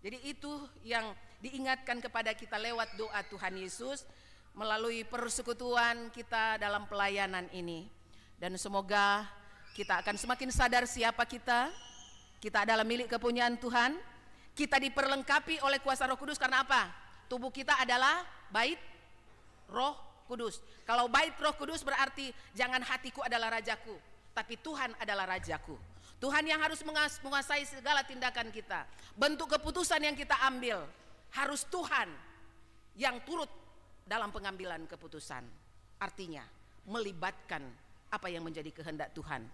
Jadi itu yang diingatkan kepada kita lewat doa Tuhan Yesus melalui persekutuan kita dalam pelayanan ini. Dan semoga kita akan semakin sadar siapa kita. Kita adalah milik kepunyaan Tuhan. Kita diperlengkapi oleh kuasa Roh Kudus karena apa? Tubuh kita adalah bait Roh Kudus. Kalau bait Roh Kudus berarti jangan hatiku adalah rajaku, tapi Tuhan adalah rajaku. Tuhan yang harus menguasai segala tindakan kita. Bentuk keputusan yang kita ambil harus Tuhan yang turut dalam pengambilan keputusan. Artinya melibatkan apa yang menjadi kehendak Tuhan.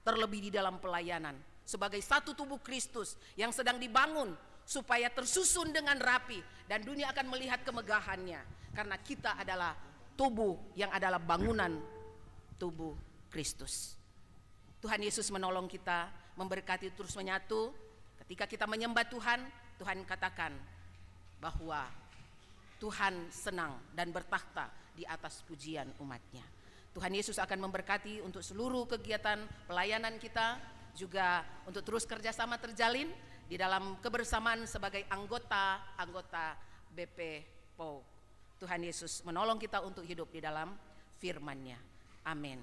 Terlebih di dalam pelayanan sebagai satu tubuh Kristus yang sedang dibangun supaya tersusun dengan rapi dan dunia akan melihat kemegahannya. Karena kita adalah tubuh yang adalah bangunan tubuh Kristus. Tuhan Yesus menolong kita, memberkati terus menyatu. Ketika kita menyembah Tuhan, Tuhan katakan bahwa Tuhan senang dan bertakhta di atas pujian umatnya. Tuhan Yesus akan memberkati untuk seluruh kegiatan pelayanan kita, juga untuk terus kerjasama terjalin di dalam kebersamaan sebagai anggota BP POG. Tuhan Yesus menolong kita untuk hidup di dalam firman-Nya. Amin.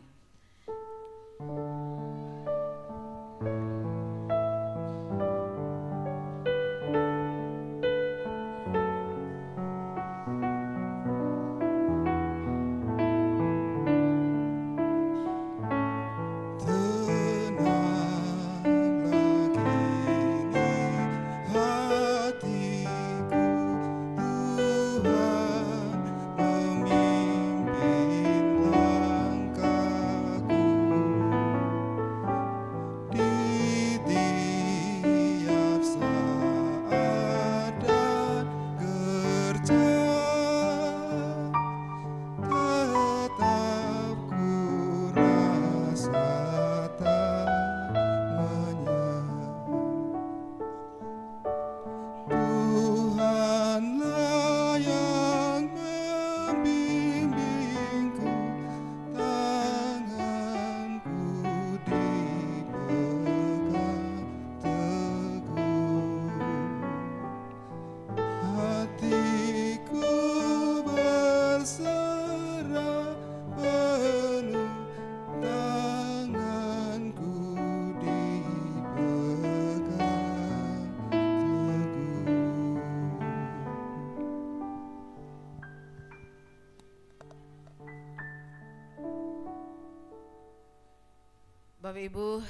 Bapak Ibu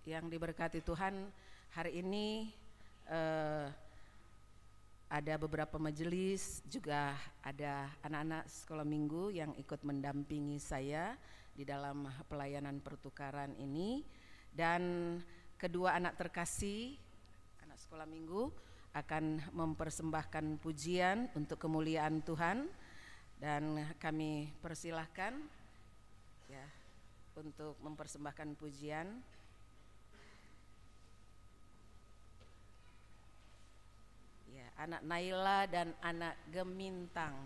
yang diberkati Tuhan, hari ini ada beberapa majelis, juga ada anak-anak sekolah minggu yang ikut mendampingi saya di dalam pelayanan pertukaran ini. Dan kedua anak terkasih, anak sekolah minggu, akan mempersembahkan pujian untuk kemuliaan Tuhan. Dan kami persilahkan ya untuk mempersembahkan pujian. Ya, anak Naila dan anak Gemintang.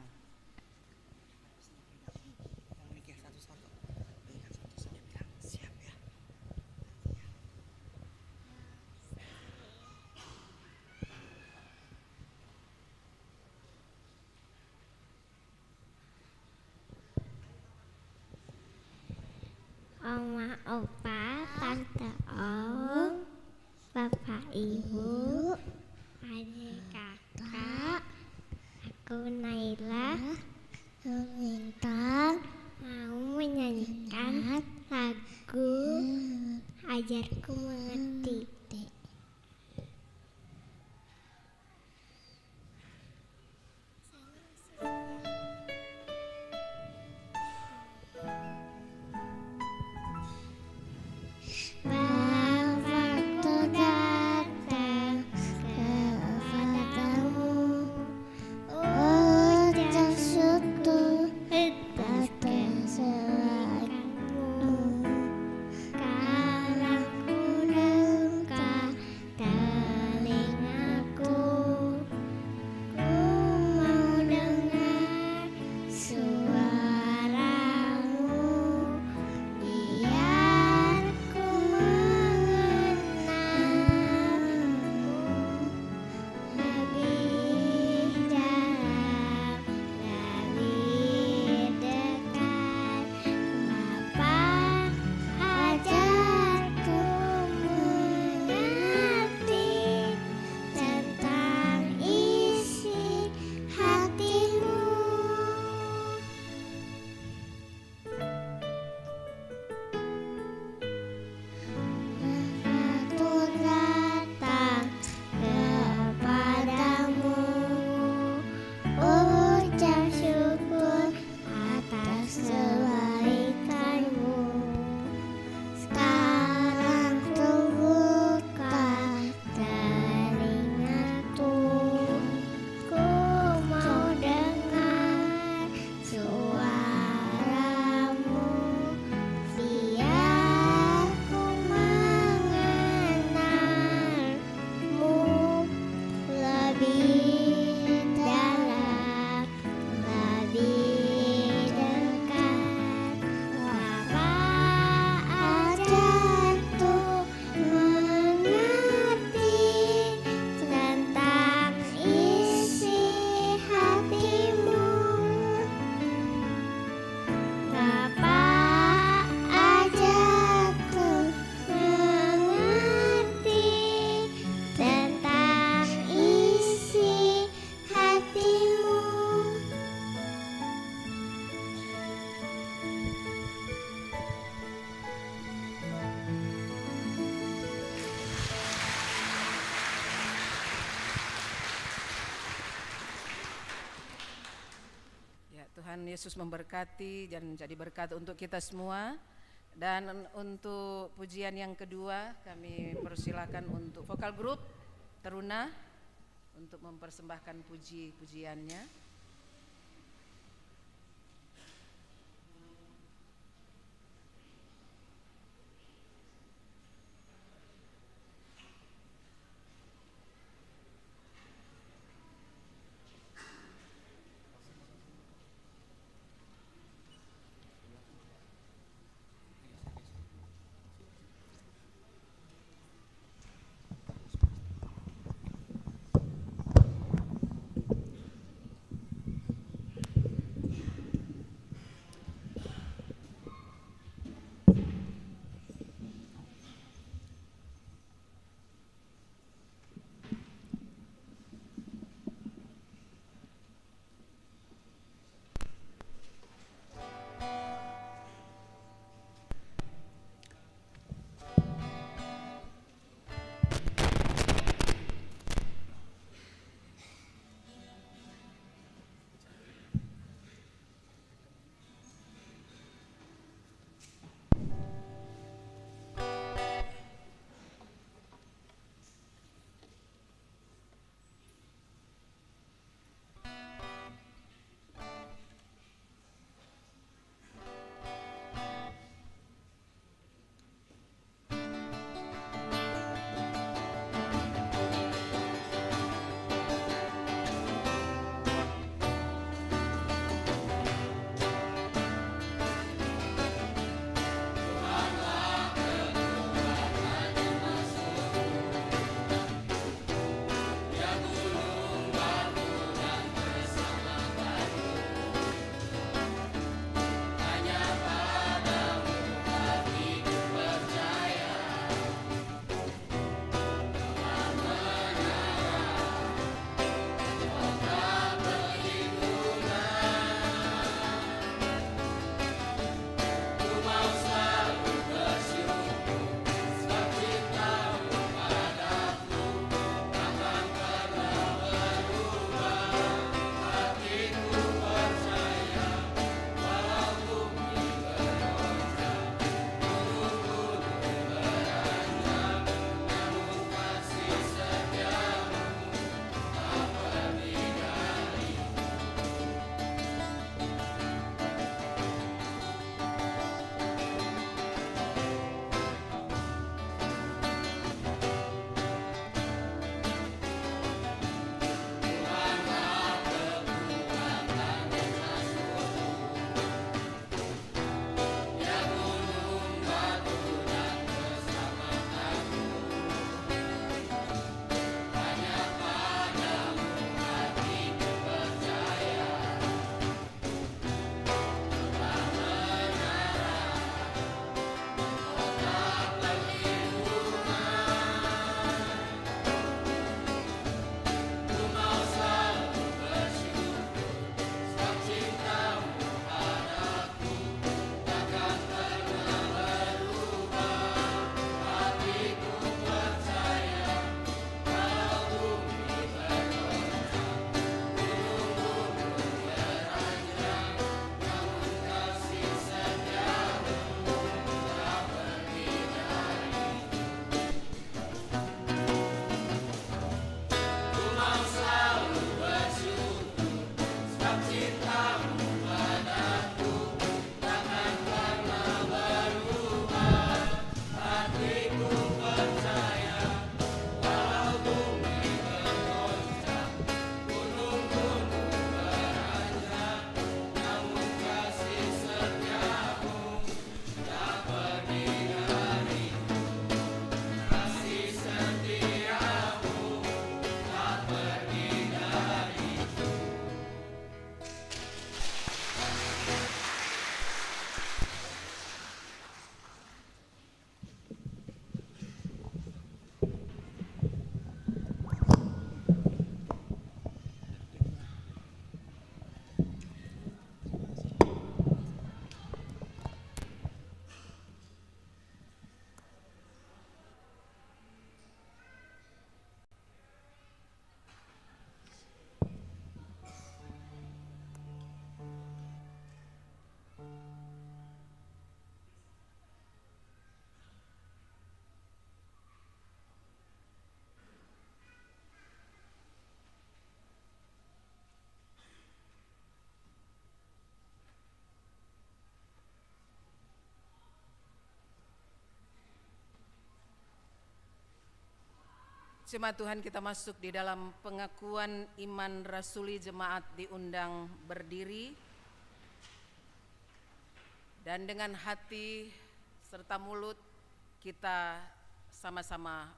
Oma, opa, tante om, bapak ibu, adik kakak, aku Naila, Gemintang, mau menyanyikan lagu Ajarku Mengerti. Kalau ku Yesus memberkati dan jadi berkat untuk kita semua. Dan untuk pujian yang kedua kami persilakan untuk vokal grup Teruna untuk mempersembahkan pujiannya. Jemaat Tuhan, kita masuk di dalam pengakuan iman rasuli. Jemaat diundang berdiri dan dengan hati serta mulut kita sama-sama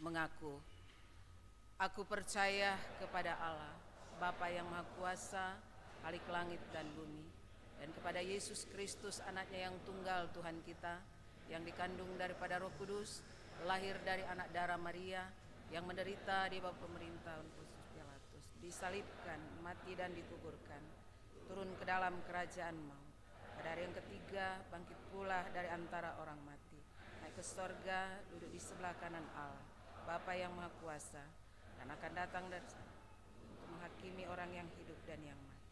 mengaku. Aku percaya kepada Allah, Bapa yang Maha Kuasa, Khalik langit dan bumi, dan kepada Yesus Kristus, anaknya yang tunggal Tuhan kita, yang dikandung daripada Roh Kudus, lahir dari anak darah Maria, yang menderita di bawah pemerintahan Pontius Pilatus, disalibkan, mati dan dikuburkan, turun ke dalam kerajaan maut. Pada hari yang ketiga bangkit pula dari antara orang mati, naik ke sorga, duduk di sebelah kanan Allah, Bapa yang Maha Kuasa, dan akan datang dari sana untuk menghakimi orang yang hidup dan yang mati.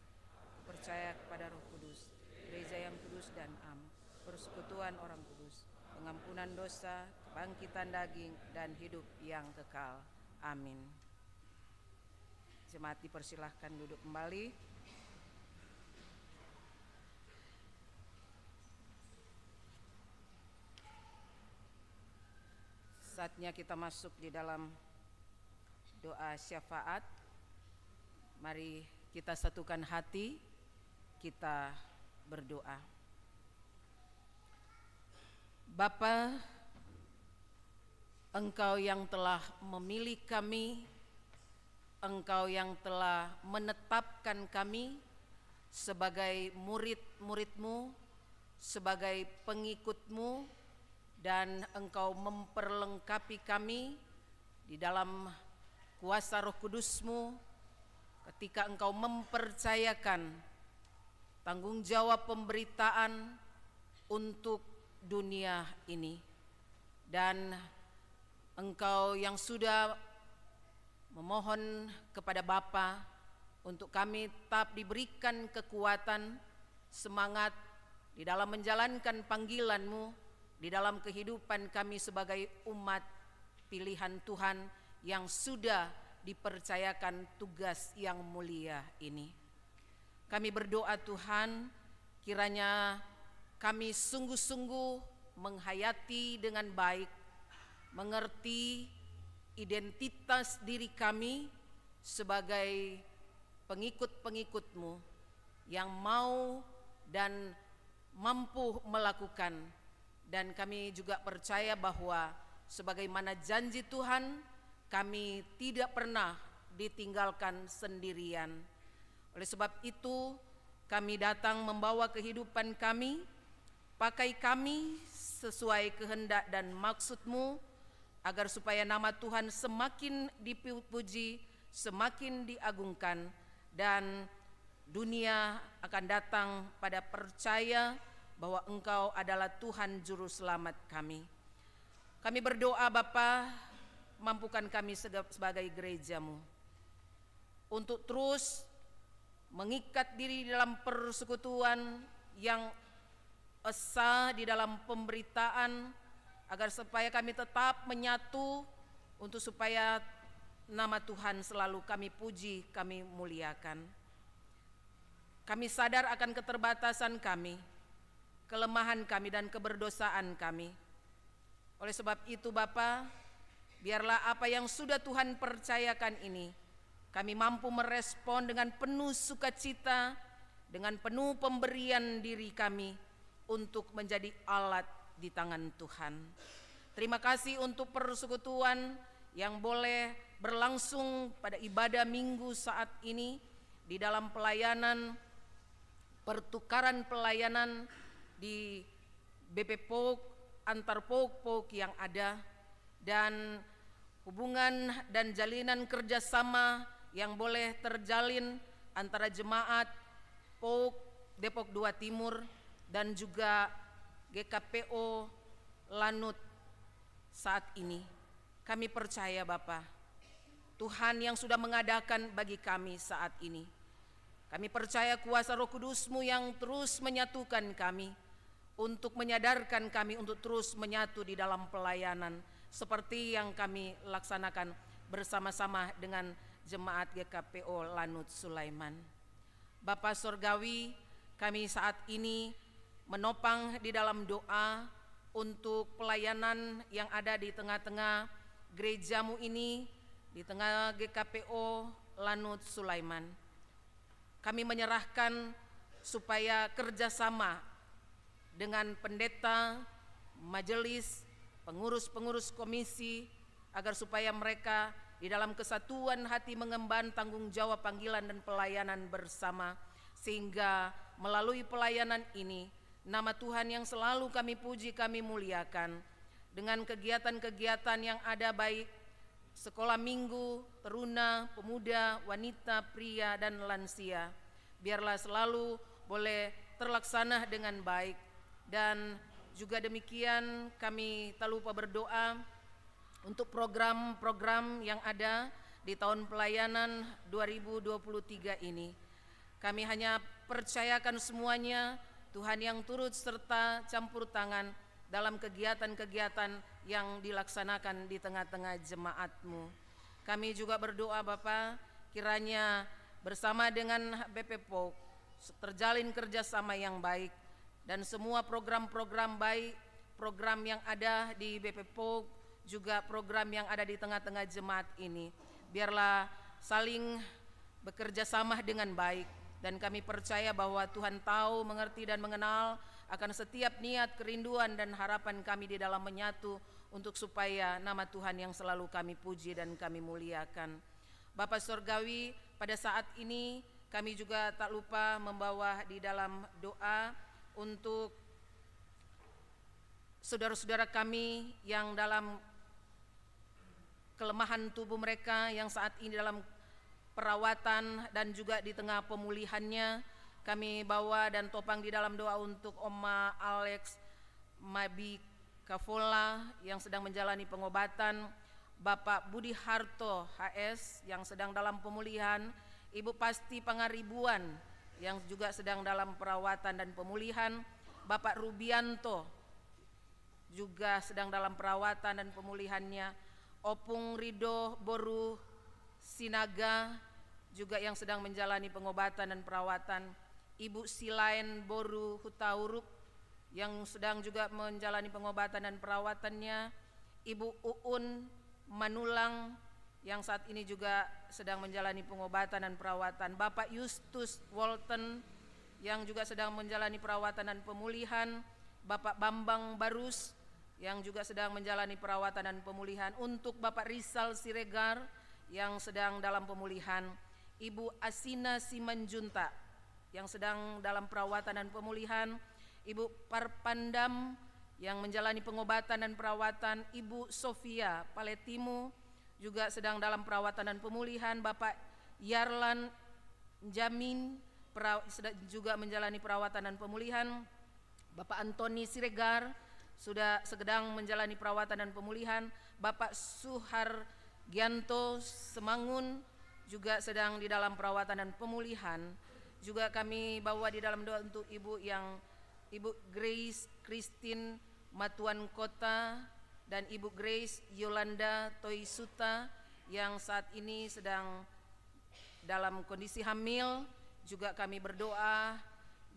Percaya kepada Roh Kudus, gereja yang kudus dan am, persekutuan orang kudus, pengampunan dosa, kebangkitan daging, dan hidup yang kekal. Amin. Jemaat dipersilahkan duduk kembali. Saatnya kita masuk di dalam doa syafaat. Mari kita satukan hati, kita berdoa. Bapa, Engkau yang telah memilih kami, Engkau yang telah menetapkan kami sebagai murid-murid-Mu, sebagai pengikut-Mu, dan Engkau memperlengkapi kami di dalam kuasa Roh Kudus-Mu ketika Engkau mempercayakan tanggung jawab pemberitaan untuk dunia ini. Dan Engkau yang sudah memohon kepada Bapa untuk kami tetap diberikan kekuatan, semangat di dalam menjalankan panggilan-Mu, di dalam kehidupan kami sebagai umat pilihan Tuhan yang sudah dipercayakan tugas yang mulia ini. Kami berdoa Tuhan, kiranya kami sungguh-sungguh menghayati dengan baik, mengerti identitas diri kami sebagai pengikut-pengikut-Mu yang mau dan mampu melakukan. Dan kami juga percaya bahwa sebagaimana janji Tuhan, kami tidak pernah ditinggalkan sendirian. Oleh sebab itu, kami datang membawa kehidupan kami, pakai kami sesuai kehendak dan maksud-Mu, agar supaya nama Tuhan semakin dipuji, semakin diagungkan, dan dunia akan datang pada percaya bahwa Engkau adalah Tuhan Juru Selamat kami. Kami berdoa Bapa, mampukan kami sebagai gereja-Mu untuk terus mengikat diri dalam persekutuan yang esa di dalam pemberitaan, agar supaya kami tetap menyatu, untuk supaya nama Tuhan selalu kami puji, kami muliakan. Kami sadar akan keterbatasan kami, kelemahan kami dan keberdosaan kami. Oleh sebab itu Bapa, biarlah apa yang sudah Tuhan percayakan ini, kami mampu merespon dengan penuh sukacita, dengan penuh pemberian diri kami untuk menjadi alat di tangan Tuhan. Terima kasih untuk persekutuan yang boleh berlangsung pada ibadah minggu saat ini, di dalam pelayanan, pertukaran pelayanan di BP POK, antar POK yang ada, dan hubungan dan jalinan kerjasama yang boleh terjalin antara jemaat POK Depok 2 Timur dan juga GKPO Lanut saat ini. Kami percaya Bapa, Tuhan yang sudah mengadakan bagi kami saat ini. Kami percaya kuasa Roh Kudus-Mu yang terus menyatukan kami, untuk menyadarkan kami untuk terus menyatu di dalam pelayanan seperti yang kami laksanakan bersama-sama dengan jemaat GKPO Lanut Sulaiman. Bapa Sorgawi, kami saat ini menopang di dalam doa untuk pelayanan yang ada di tengah-tengah gerejamu ini di tengah GKPO Lanut Sulaiman. Kami menyerahkan supaya kerjasama dengan pendeta, majelis, pengurus-pengurus komisi, agar supaya mereka di dalam kesatuan hati mengemban tanggung jawab panggilan dan pelayanan bersama, sehingga melalui pelayanan ini nama Tuhan yang selalu kami puji, kami muliakan dengan kegiatan-kegiatan yang ada, baik sekolah minggu, teruna, pemuda, wanita, pria, dan lansia. Biarlah selalu boleh terlaksana dengan baik. Dan juga demikian kami tak lupa berdoa untuk program-program yang ada di tahun pelayanan 2023 ini. Kami hanya percayakan semuanya Tuhan yang turut serta campur tangan dalam kegiatan-kegiatan yang dilaksanakan di tengah-tengah jemaat-Mu. Kami juga berdoa Bapa, kiranya bersama dengan BPPOK terjalin kerjasama yang baik, dan semua program-program baik, program yang ada di BPPOK, juga program yang ada di tengah-tengah jemaat ini, biarlah saling bekerja sama dengan baik. Dan kami percaya bahwa Tuhan tahu, mengerti, dan mengenal akan setiap niat, kerinduan, dan harapan kami di dalam menyatu untuk supaya nama Tuhan yang selalu kami puji dan kami muliakan. Bapa Surgawi, pada saat ini kami juga tak lupa membawa di dalam doa untuk saudara-saudara kami yang dalam kelemahan tubuh mereka, yang saat ini dalam perawatan dan juga di tengah pemulihannya. Kami bawa dan topang di dalam doa untuk Oma Alex Mabi Kafola yang sedang menjalani pengobatan, Bapak Budi Harto HS yang sedang dalam pemulihan, Ibu Pasti Pangaribuan yang juga sedang dalam perawatan dan pemulihan, Bapak Rubianto juga sedang dalam perawatan dan pemulihannya, Opung Rido Boru Sinaga juga yang sedang menjalani pengobatan dan perawatan, Ibu Silain Boru Hutauruk yang sedang juga menjalani pengobatan dan perawatannya, Ibu Uun Manulang yang saat ini juga sedang menjalani pengobatan dan perawatan, Bapak Justus Walton yang juga sedang menjalani perawatan dan pemulihan, Bapak Bambang Barus yang juga sedang menjalani perawatan dan pemulihan, untuk Bapak Rizal Siregar yang sedang dalam pemulihan, Ibu Asina Simanjunta yang sedang dalam perawatan dan pemulihan, Ibu Parpandam yang menjalani pengobatan dan perawatan, Ibu Sofia Paletimu juga sedang dalam perawatan dan pemulihan, Bapak Yarlan Jamin juga menjalani perawatan dan pemulihan, Bapak Antoni Siregar sudah sedang menjalani perawatan dan pemulihan, Bapak Suhar Gianto Semangun juga sedang di dalam perawatan dan pemulihan. Juga kami bawa di dalam doa untuk Ibu Grace Christine Matuan Kota dan Ibu Grace Yolanda Toisuta yang saat ini sedang dalam kondisi hamil. Juga kami berdoa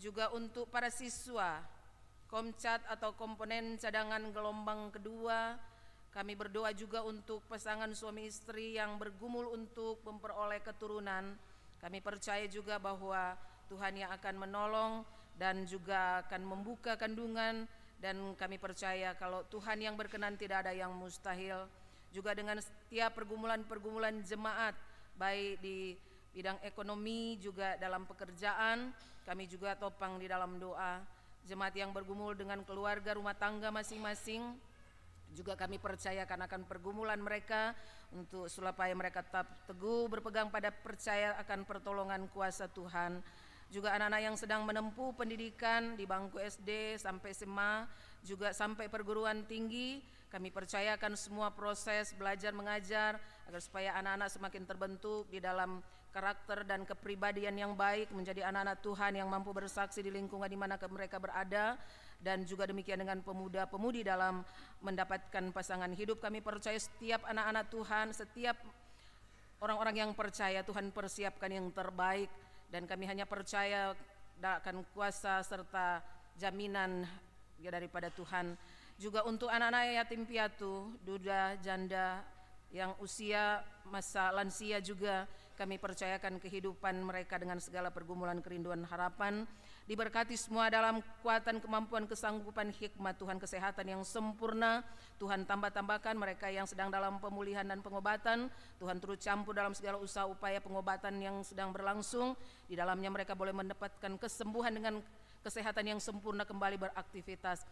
juga untuk para siswa Komcat atau komponen cadangan gelombang kedua. Kami berdoa juga untuk pasangan suami istri yang bergumul untuk memperoleh keturunan. Kami percaya juga bahwa Tuhan yang akan menolong dan juga akan membuka kandungan, dan kami percaya kalau Tuhan yang berkenan tidak ada yang mustahil. Juga dengan setiap pergumulan-pergumulan jemaat, baik di bidang ekonomi juga dalam pekerjaan, kami juga topang di dalam doa. Jemaat yang bergumul dengan keluarga rumah tangga masing-masing, juga kami percayakan akan pergumulan mereka untuk supaya mereka tetap teguh berpegang pada percaya akan pertolongan kuasa Tuhan. Juga anak-anak yang sedang menempuh pendidikan di bangku SD sampai SMA, juga sampai perguruan tinggi, kami percayakan semua proses belajar mengajar agar supaya anak-anak semakin terbentuk di dalam karakter dan kepribadian yang baik, menjadi anak-anak Tuhan yang mampu bersaksi di lingkungan di mana mereka berada. Dan juga demikian dengan pemuda-pemudi dalam mendapatkan pasangan hidup. Kami percaya setiap anak-anak Tuhan, setiap orang-orang yang percaya Tuhan persiapkan yang terbaik, dan kami hanya percaya akan kuasa serta jaminan daripada Tuhan. Juga untuk anak-anak yatim piatu, duda, janda, yang usia masa lansia juga kami percayakan kehidupan mereka dengan segala pergumulan, kerinduan, harapan. Diberkati semua dalam kekuatan, kemampuan, kesanggupan, hikmat Tuhan, kesehatan yang sempurna. Tuhan tambah-tambahkan mereka yang sedang dalam pemulihan dan pengobatan. Tuhan turut campur dalam segala usaha upaya pengobatan yang sedang berlangsung. Di dalamnya mereka boleh mendapatkan kesembuhan dengan kesehatan yang sempurna, kembali beraktivitas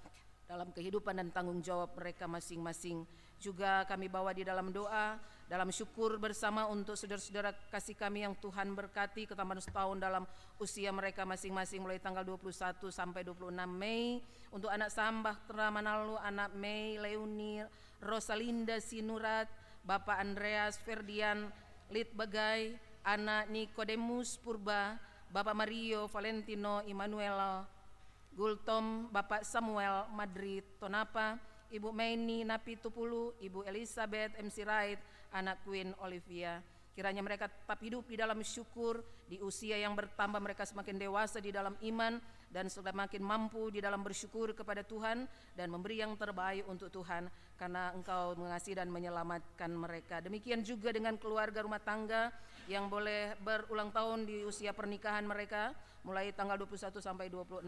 dalam kehidupan dan tanggung jawab mereka masing-masing. Juga kami bawa di dalam doa, dalam syukur bersama untuk saudara-saudara kasih kami yang Tuhan berkati ketambahan setahun dalam usia mereka masing-masing mulai tanggal 21 sampai 26 Mei. Untuk anak Sambah Manalu, anak Mei, Leuni, Rosalinda Sinurat, Bapak Andreas Ferdian Litbagai, anak Nikodemus Purba, Bapak Mario Valentino Immanuel Gultom, Bapak Samuel Madrid Tonapa, Ibu Maini Napitupulu, Ibu Elizabeth MC Wright, anak Queen Olivia. Kiranya mereka tetap hidup di dalam syukur, di usia yang bertambah mereka semakin dewasa di dalam iman dan semakin mampu di dalam bersyukur kepada Tuhan dan memberi yang terbaik untuk Tuhan, karena Engkau mengasihi dan menyelamatkan mereka. Demikian juga dengan keluarga rumah tangga yang boleh berulang tahun di usia pernikahan mereka mulai tanggal 21 sampai 26.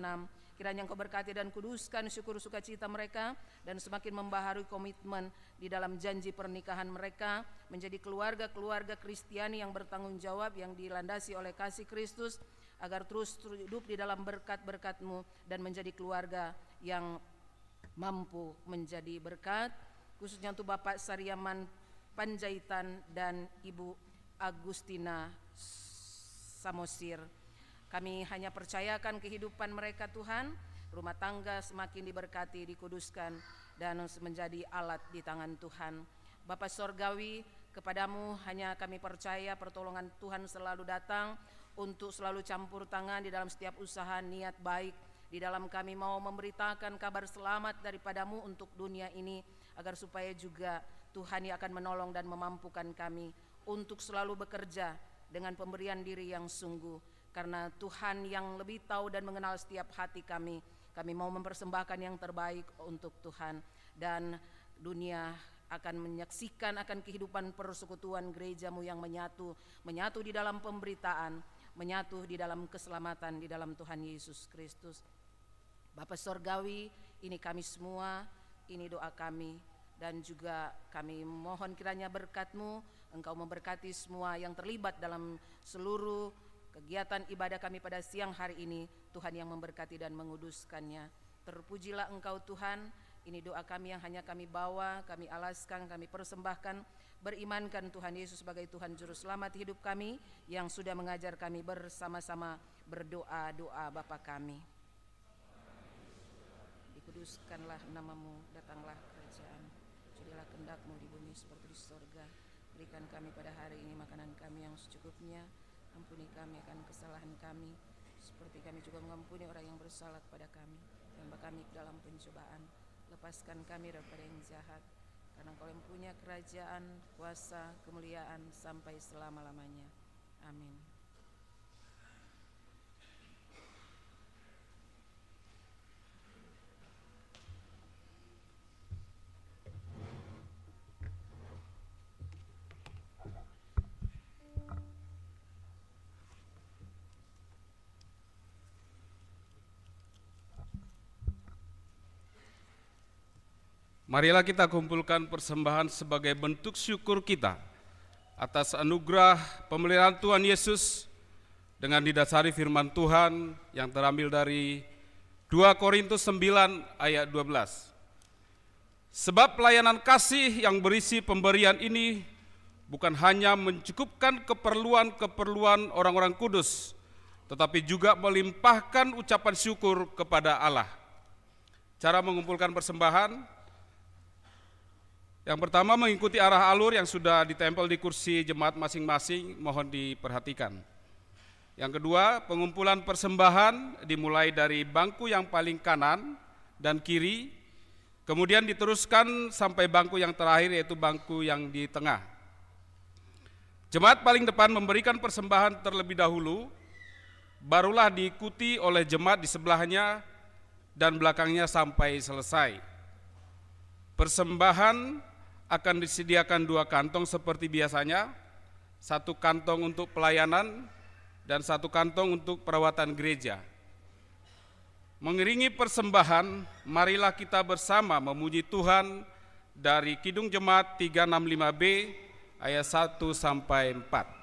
Kiranya Engkau berkati dan kuduskan syukur sukacita mereka dan semakin membaharui komitmen di dalam janji pernikahan mereka menjadi keluarga-keluarga Kristiani yang bertanggung jawab, yang dilandasi oleh kasih Kristus, agar terus hidup di dalam berkat-berkat-Mu dan menjadi keluarga yang mampu menjadi berkat, khususnya untuk Bapak Sariaman Panjaitan dan Ibu Agustina Samosir. Kami hanya percayakan kehidupan mereka Tuhan, rumah tangga semakin diberkati, dikuduskan dan menjadi alat di tangan Tuhan. Bapa Sorgawi, kepadamu hanya kami percaya pertolongan Tuhan selalu datang untuk selalu campur tangan di dalam setiap usaha niat baik. Di dalam kami mau memberitakan kabar selamat daripadamu untuk dunia ini, agar supaya juga Tuhan yang akan menolong dan memampukan kami untuk selalu bekerja dengan pemberian diri yang sungguh. Karena Tuhan yang lebih tahu dan mengenal setiap hati kami mau mempersembahkan yang terbaik untuk Tuhan. Dan dunia akan menyaksikan akan kehidupan persekutuan gereja-Mu yang menyatu di dalam pemberitaan, menyatu di dalam keselamatan di dalam Tuhan Yesus Kristus. Bapa Sorgawi, ini kami semua, ini doa kami, dan juga kami mohon kiranya berkat-Mu, Engkau memberkati semua yang terlibat dalam seluruh kegiatan ibadah kami pada siang hari ini. Tuhan yang memberkati dan menguduskannya. Terpujilah Engkau Tuhan. Ini doa kami yang hanya kami bawa, kami alaskan, kami persembahkan, berimankan Tuhan Yesus sebagai Tuhan Juru Selamat hidup kami, yang sudah mengajar kami bersama-sama berdoa-doa Bapa kami. Dikuduskanlah nama-Mu, datanglah kerajaan, jadilah kehendak-Mu di bumi seperti di sorga. Berikan kami pada hari ini makanan kami yang secukupnya. Ampuni kami akan kesalahan kami, seperti kami juga mengampuni orang yang bersalah kepada kami. Dan kami dalam pencobaan, lepaskan kami daripada yang jahat, karena Engkau yang punya kerajaan, kuasa, kemuliaan sampai selama-lamanya. Amin. Marilah kita kumpulkan persembahan sebagai bentuk syukur kita atas anugerah pemeliharaan Tuhan Yesus dengan didasari firman Tuhan yang terambil dari 2 Korintus 9 ayat 12. Sebab pelayanan kasih yang berisi pemberian ini bukan hanya mencukupkan keperluan-keperluan orang-orang kudus, tetapi juga melimpahkan ucapan syukur kepada Allah. Cara mengumpulkan persembahan: yang pertama, mengikuti arah alur yang sudah ditempel di kursi jemaat masing-masing, mohon diperhatikan. Yang kedua, pengumpulan persembahan dimulai dari bangku yang paling kanan dan kiri, kemudian diteruskan sampai bangku yang terakhir, yaitu bangku yang di tengah. Jemaat paling depan memberikan persembahan terlebih dahulu, barulah diikuti oleh jemaat di sebelahnya dan belakangnya sampai selesai. Persembahan akan disediakan 2 kantong seperti biasanya, 1 kantong untuk pelayanan dan 1 kantong untuk perawatan gereja. Mengiringi persembahan, marilah kita bersama memuji Tuhan dari Kidung Jemaat 365B ayat 1 sampai 4.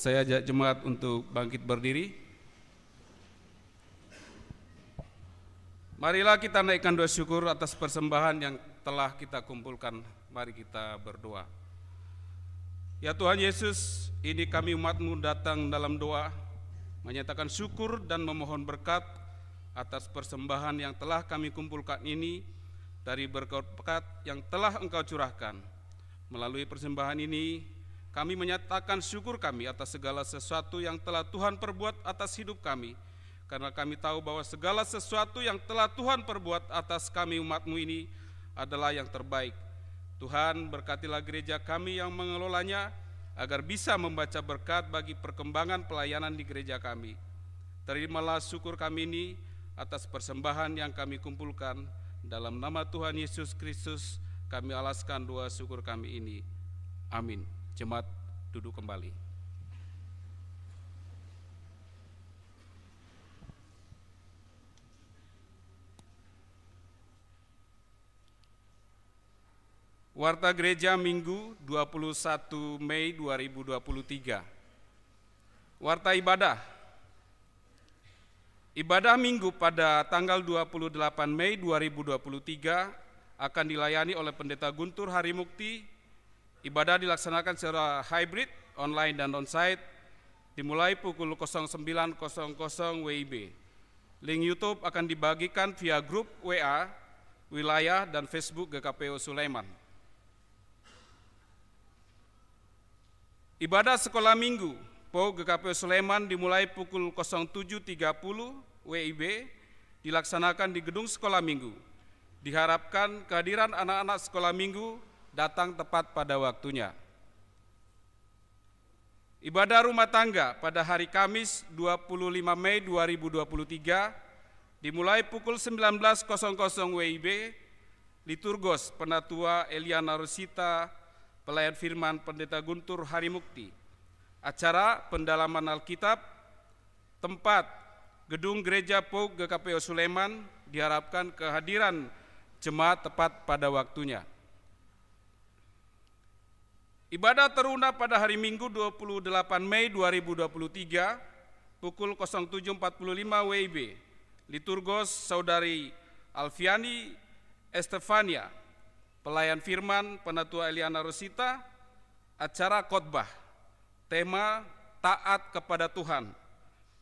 Saya ajak jemaat untuk bangkit berdiri. Marilah kita naikkan doa syukur atas persembahan yang telah kita kumpulkan. Mari kita berdoa. Ya Tuhan Yesus, ini kami umat-Mu datang dalam doa, menyatakan syukur dan memohon berkat atas persembahan yang telah kami kumpulkan ini, dari berkat yang telah Engkau curahkan. Melalui persembahan ini, kami menyatakan syukur kami atas segala sesuatu yang telah Tuhan perbuat atas hidup kami, karena kami tahu bahwa segala sesuatu yang telah Tuhan perbuat atas kami umat-Mu ini adalah yang terbaik. Tuhan, berkatilah gereja kami yang mengelolanya, agar bisa membaca berkat bagi perkembangan pelayanan di gereja kami. Terimalah syukur kami ini atas persembahan yang kami kumpulkan. Dalam nama Tuhan Yesus Kristus, kami alaskan doa syukur kami ini. Amin. Jemaat duduk kembali. Warta Gereja Minggu 21 Mei 2023. Warta Ibadah. Ibadah Minggu pada tanggal 28 Mei 2023 akan dilayani oleh Pendeta Guntur Harimukti. Ibadah dilaksanakan secara hybrid, online dan onsite, dimulai pukul 09.00 WIB. Link YouTube akan dibagikan via grup WA, wilayah, dan Facebook GKPO Sulaiman. Ibadah Sekolah Minggu PO GKPO Sulaiman dimulai pukul 07.30 WIB, dilaksanakan di Gedung Sekolah Minggu. Diharapkan kehadiran anak-anak sekolah minggu datang tepat pada waktunya. Ibadah rumah tangga pada hari Kamis 25 Mei 2023 dimulai pukul 19.00 WIB. Liturgos Penatua Eliana Rosita, pelayan firman Pendeta Guntur Harimukti. Acara pendalaman Alkitab, tempat Gedung Gereja PO GKPO Sulaiman, diharapkan kehadiran jemaat tepat pada waktunya. Ibadah teruna pada hari Minggu 28 Mei 2023 pukul 07.45 WIB. Liturgos Saudari Alfiani Estefania, pelayan firman Penatua Eliana Rosita. Acara khotbah, tema taat kepada Tuhan.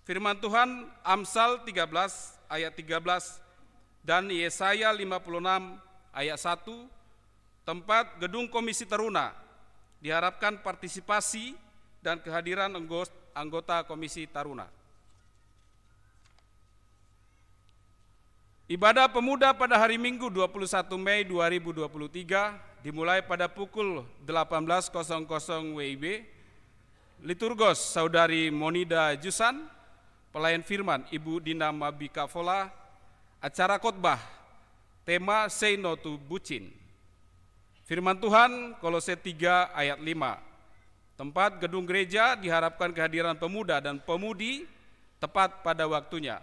Firman Tuhan Amsal 13 ayat 13 dan Yesaya 56 ayat 1. Tempat Gedung Komisi Teruna, diharapkan partisipasi dan kehadiran anggota Komisi Taruna. Ibadah Pemuda pada hari Minggu 21 Mei 2023 dimulai pada pukul 18.00 WIB. Liturgos Saudari Monida Jusan, pelayan firman Ibu Dina Mabika Fola. Acara khotbah, tema Say No to Bucin. Firman Tuhan Kolose 3 ayat 5. Tempat gedung gereja diharapkan kehadiran pemuda dan pemudi tepat pada waktunya.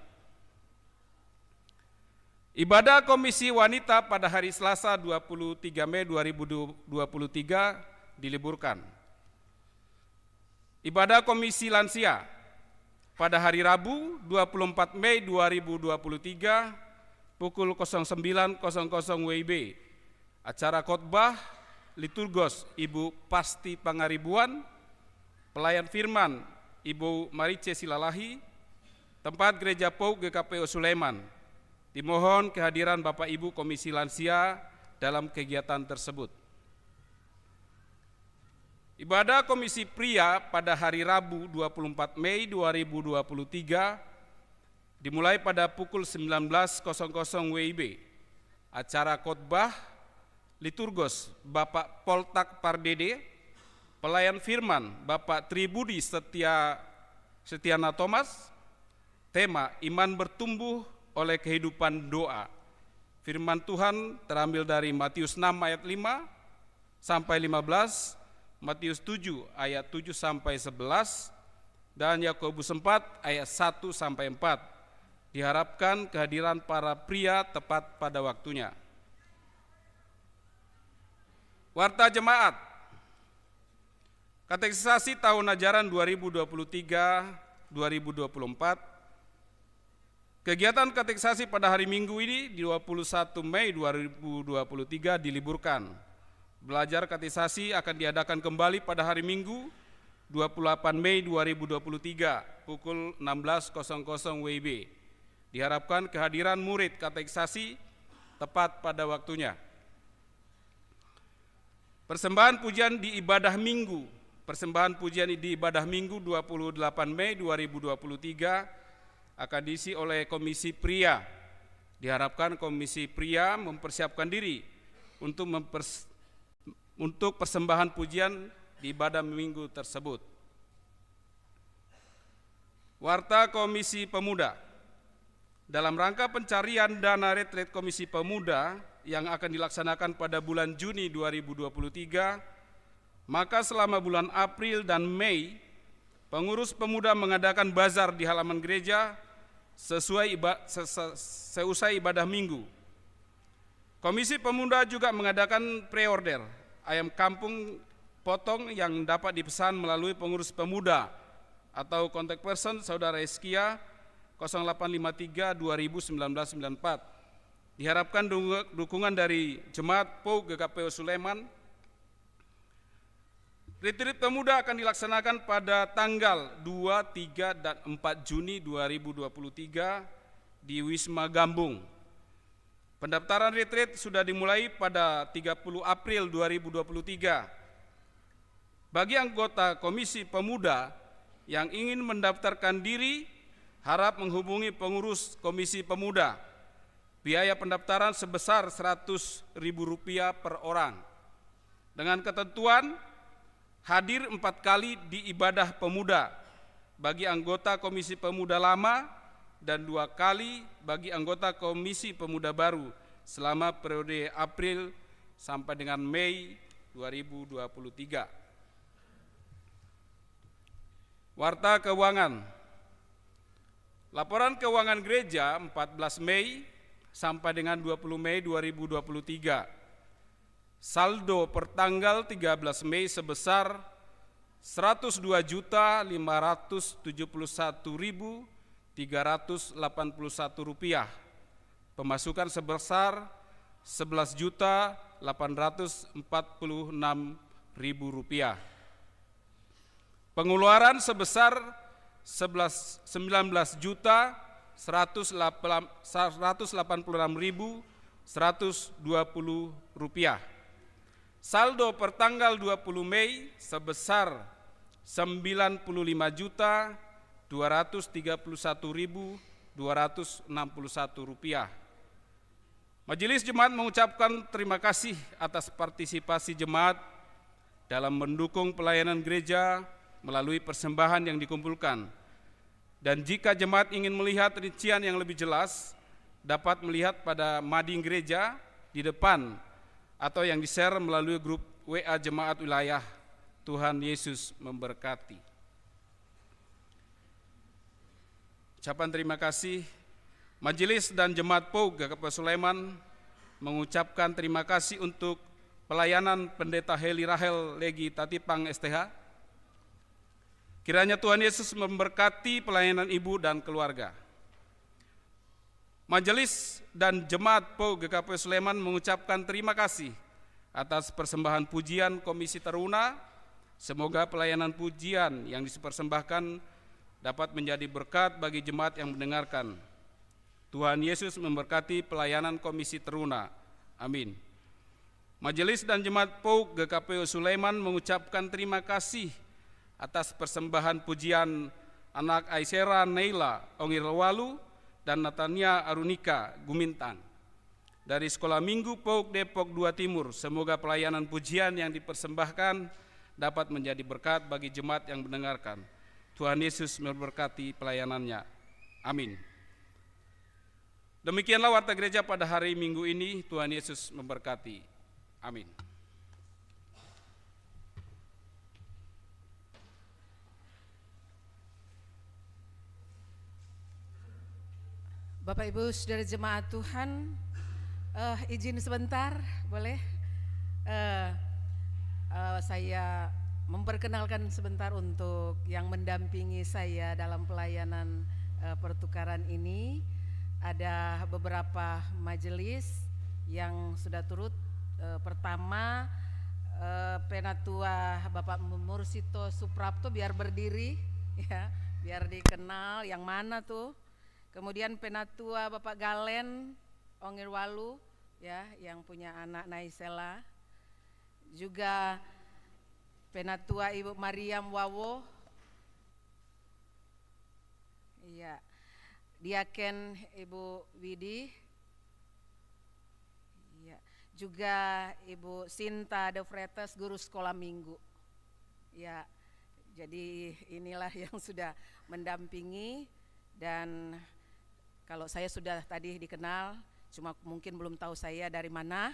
Ibadah Komisi Wanita pada hari Selasa 23 Mei 2023 diliburkan. Ibadah Komisi Lansia pada hari Rabu 24 Mei 2023 pukul 09.00 WIB. Acara khotbah liturgos Ibu Pasti Pangaribuan, pelayan firman Ibu Marice Silalahi. Tempat Gereja PO GKPO Sulaiman. Dimohon kehadiran Bapak Ibu Komisi Lansia dalam kegiatan tersebut. Ibadah Komisi Pria pada hari Rabu 24 Mei 2023 dimulai pada pukul 19.00 WIB. Acara khotbah liturgos Bapak Poltak Pardede, pelayan firman Bapak Tribudi Setiana Thomas. Tema iman bertumbuh oleh kehidupan doa. Firman Tuhan terambil dari Matius 6 ayat 5 sampai 15, Matius 7 ayat 7 sampai 11, dan Yakobus 4 ayat 1 sampai 4. Diharapkan kehadiran para pria tepat pada waktunya. Warta jemaat. Katekisasi tahun ajaran 2023-2024. Kegiatan katekisasi pada hari Minggu ini di 21 Mei 2023 diliburkan. Belajar katekisasi akan diadakan kembali pada hari Minggu 28 Mei 2023 pukul 16.00 WIB. Diharapkan kehadiran murid katekisasi tepat pada waktunya. Persembahan pujian di ibadah Minggu. Persembahan pujian di ibadah Minggu 28 Mei 2023 akan diisi oleh Komisi Pria. Diharapkan Komisi Pria mempersiapkan diri untuk persembahan pujian di ibadah Minggu tersebut. Warta Komisi Pemuda. Dalam rangka pencarian dana retret Komisi Pemuda yang akan dilaksanakan pada bulan Juni 2023, maka selama bulan April dan Mei, pengurus pemuda mengadakan bazar di halaman gereja seusai ibadah Minggu. Komisi Pemuda juga mengadakan pre-order ayam kampung potong yang dapat dipesan melalui pengurus pemuda atau kontak person Saudara Eskia 0853 2019-94. Diharapkan dukungan dari Jemaat POUG GKPO Sulaiman. Retreat pemuda akan dilaksanakan pada tanggal 2, 3, dan 4 Juni 2023 di Wisma Gambung. Pendaftaran retreat sudah dimulai pada 30 April 2023. Bagi anggota Komisi Pemuda yang ingin mendaftarkan diri, harap menghubungi pengurus Komisi Pemuda. Biaya pendaftaran sebesar Rp100.000 per orang. Dengan ketentuan hadir 4 kali di ibadah pemuda bagi anggota Komisi Pemuda lama dan 2 kali bagi anggota Komisi Pemuda baru selama periode April sampai dengan Mei 2023. Warta keuangan. Laporan keuangan gereja 14 Mei sampai dengan 20 Mei 2023. Saldo per tanggal 13 Mei sebesar Rp102.571.381. Pemasukan sebesar Rp11.846.000. Pengeluaran sebesar Rp19.186.120. Saldo per tanggal 20 Mei sebesar Rp92.231.261. Majelis Jemaat mengucapkan terima kasih atas partisipasi jemaat dalam mendukung pelayanan gereja melalui persembahan yang dikumpulkan. Dan jika jemaat ingin melihat rincian yang lebih jelas, dapat melihat pada mading gereja di depan atau yang di-share melalui grup WA Jemaat Wilayah. Tuhan Yesus memberkati. Ucapan terima kasih. Majelis dan Jemaat POUG GKPO Sulaiman mengucapkan terima kasih untuk pelayanan Pendeta Heli Rahel Legi Tatipang STH. Kiranya Tuhan Yesus memberkati pelayanan ibu dan keluarga. Majelis dan Jemaat POUG GKPO Sulaiman mengucapkan terima kasih atas persembahan pujian Komisi Teruna. Semoga pelayanan pujian yang dipersembahkan dapat menjadi berkat bagi jemaat yang mendengarkan. Tuhan Yesus memberkati pelayanan Komisi Teruna. Amin. Majelis dan Jemaat POUG GKPO Sulaiman mengucapkan terima kasih atas persembahan pujian anak Aisyara Neila Ongirwalu dan Natania Arunika Gumintang dari Sekolah Minggu POUG Depok 2 Timur. Semoga pelayanan pujian yang dipersembahkan dapat menjadi berkat bagi jemaat yang mendengarkan. Tuhan Yesus memberkati pelayanannya. Amin. Demikianlah warta gereja pada hari Minggu ini. Tuhan Yesus memberkati. Amin. Bapak Ibu Saudara Jemaat Tuhan, izin sebentar boleh? Saya memperkenalkan sebentar untuk yang mendampingi saya dalam pelayanan pertukaran ini. Ada beberapa majelis yang sudah turut. Pertama, Penatua Bapak Mursito Suprapto, biar berdiri ya, biar dikenal yang mana tuh. Kemudian Penatua Bapak Galen Ongirwalu ya, yang punya anak Naisela. Juga Penatua Ibu Mariam Wawo, iya, Diaken Ibu Widi, iya, juga Ibu Sinta De Vretes, guru sekolah minggu. Ya, jadi inilah yang sudah mendampingi, dan kalau saya sudah tadi dikenal, cuma mungkin belum tahu saya dari mana.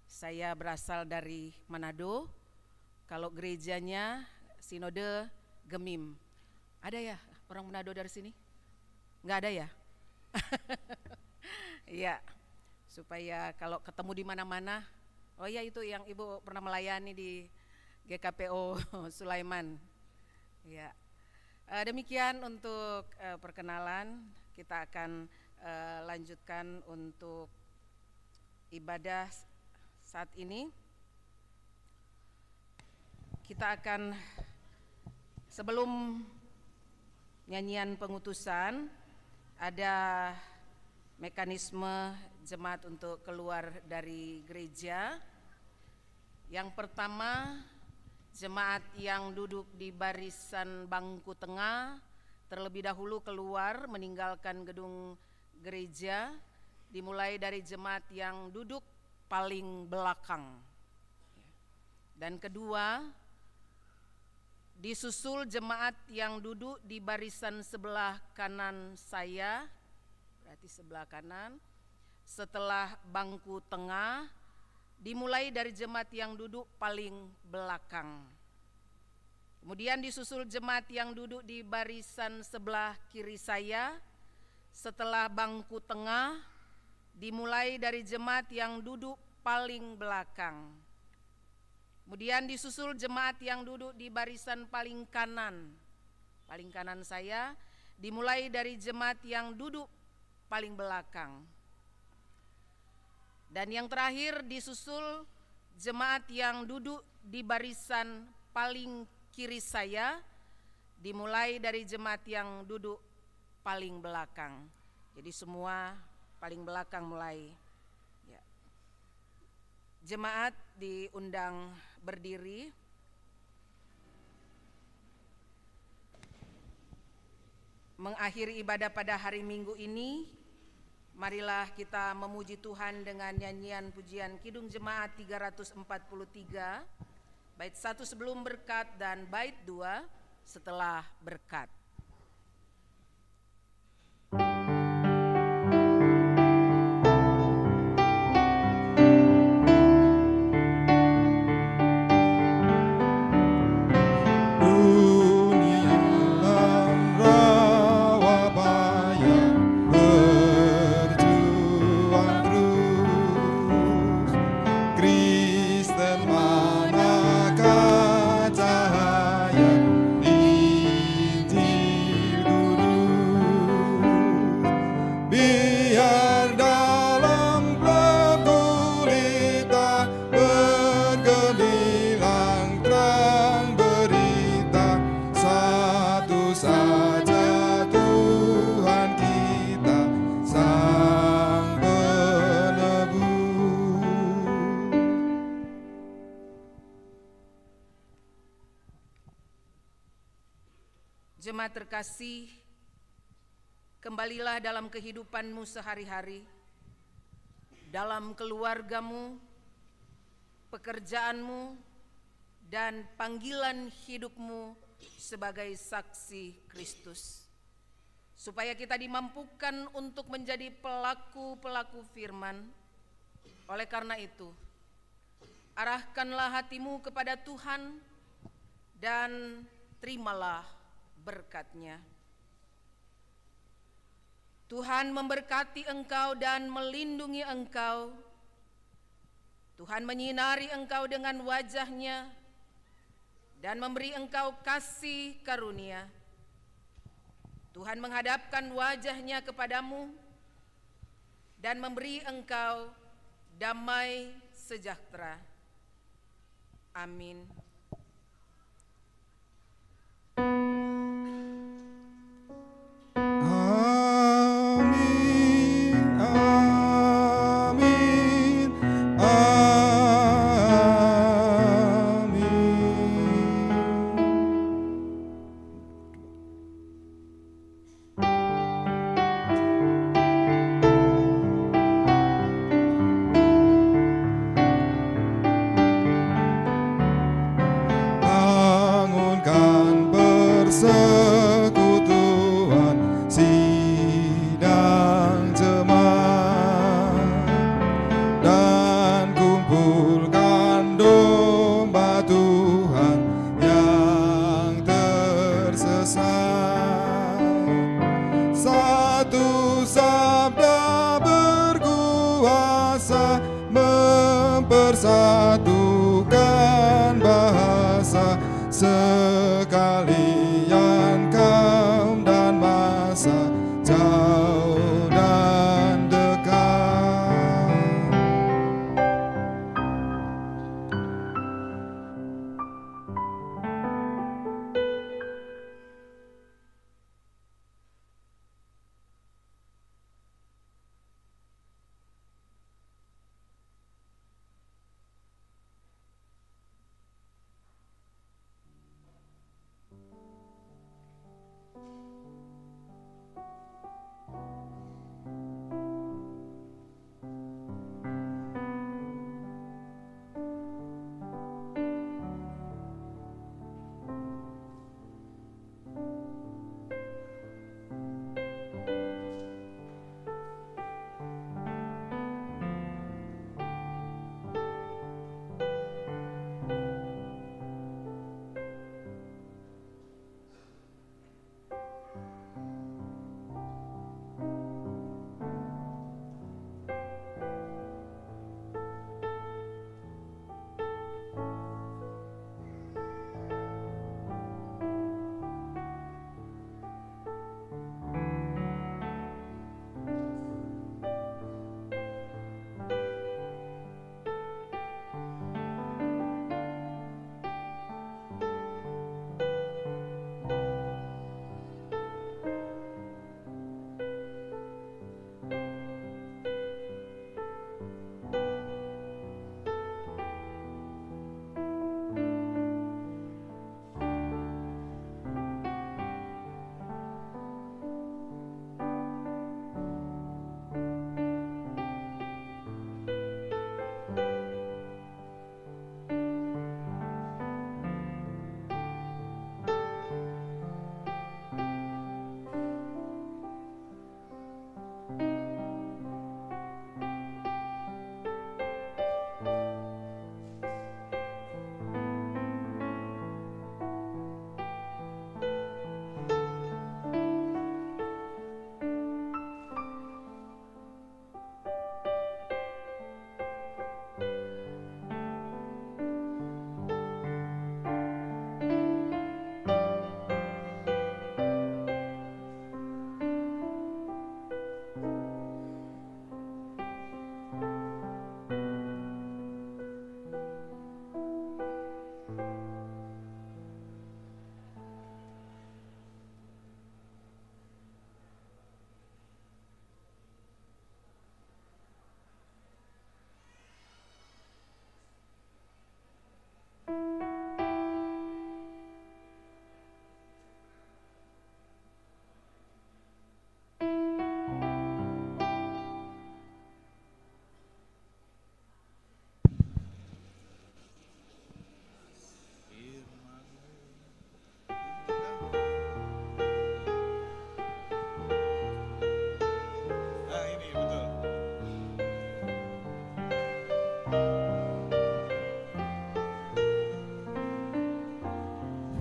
Saya berasal dari Manado. Kalau gerejanya Sinode Gemim. Ada ya orang Manado dari sini? Enggak ada ya? Iya, supaya kalau ketemu di mana-mana, oh iya itu yang Ibu pernah melayani di GKPO Sulaiman. Ya, demikian untuk perkenalan. Kita akan lanjutkan untuk ibadah saat ini. Kita akan, sebelum nyanyian pengutusan, ada mekanisme jemaat untuk keluar dari gereja. Yang pertama, jemaat yang duduk di barisan bangku tengah terlebih dahulu keluar meninggalkan gedung gereja, dimulai dari jemaat yang duduk paling belakang. Dan kedua, disusul jemaat yang duduk di barisan sebelah kanan saya, berarti sebelah kanan, setelah bangku tengah, dimulai dari jemaat yang duduk paling belakang. Kemudian disusul jemaat yang duduk di barisan sebelah kiri saya, setelah bangku tengah, dimulai dari jemaat yang duduk paling belakang. Kemudian disusul jemaat yang duduk di barisan paling kanan saya, dimulai dari jemaat yang duduk paling belakang. Dan yang terakhir disusul jemaat yang duduk di barisan paling kiri saya, dimulai dari jemaat yang duduk paling belakang. Jadi semua paling belakang mulai. Ya. Jemaat diundang berdiri. Mengakhiri ibadah pada hari Minggu ini, marilah kita memuji Tuhan dengan nyanyian pujian Kidung Jemaat 343, bait 1 sebelum berkat dan bait 2 setelah berkat. Jemaat terkasih, kembalilah dalam kehidupanmu sehari-hari, dalam keluargamu, pekerjaanmu, dan panggilan hidupmu sebagai saksi Kristus, supaya kita dimampukan untuk menjadi pelaku-pelaku firman. Oleh karena itu, arahkanlah hatimu kepada Tuhan dan terimalah berkat-Nya. Tuhan memberkati engkau dan melindungi engkau. Tuhan menyinari engkau dengan wajah-Nya dan memberi engkau kasih karunia. Tuhan menghadapkan wajahnya kepadamu dan memberi engkau damai sejahtera. Amin. Amin, amin, amin. Bangunkan persekutuan sidang jemaat dan kumpulkan domba Tuhan yang tersesat. Satu sabda berkuasa mempersatukan bahasa, sekalian kaum dan masa, jauh dan dekat.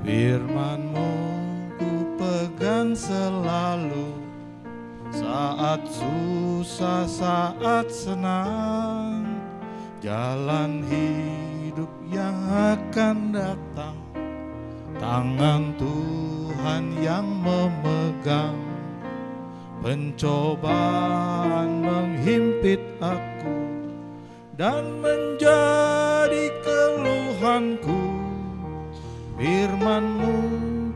Firman-Mu ku pegang selalu, saat susah, saat senang, jalan hidup yang akan datang tangan Tuhan yang memegang. Pencobaan menghimpit aku dan menjadi keluhanku. Firman-Mu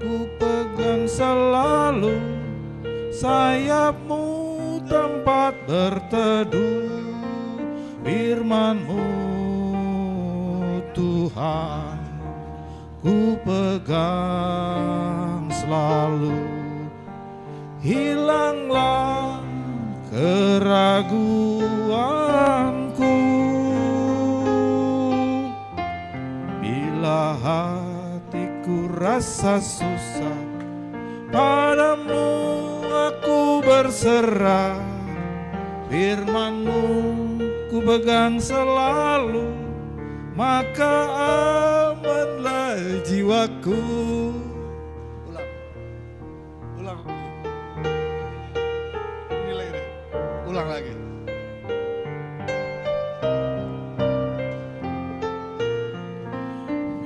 ku pegang selalu, sayap-Mu tempat berteduh. Firman-Mu Tuhan ku pegang selalu. Hilanglah keraguanku bila hatiku rasa susah, padamu aku berserah. Firman-Mu ku pegang selalu, maka amanlah jiwaku. Ulang lagi.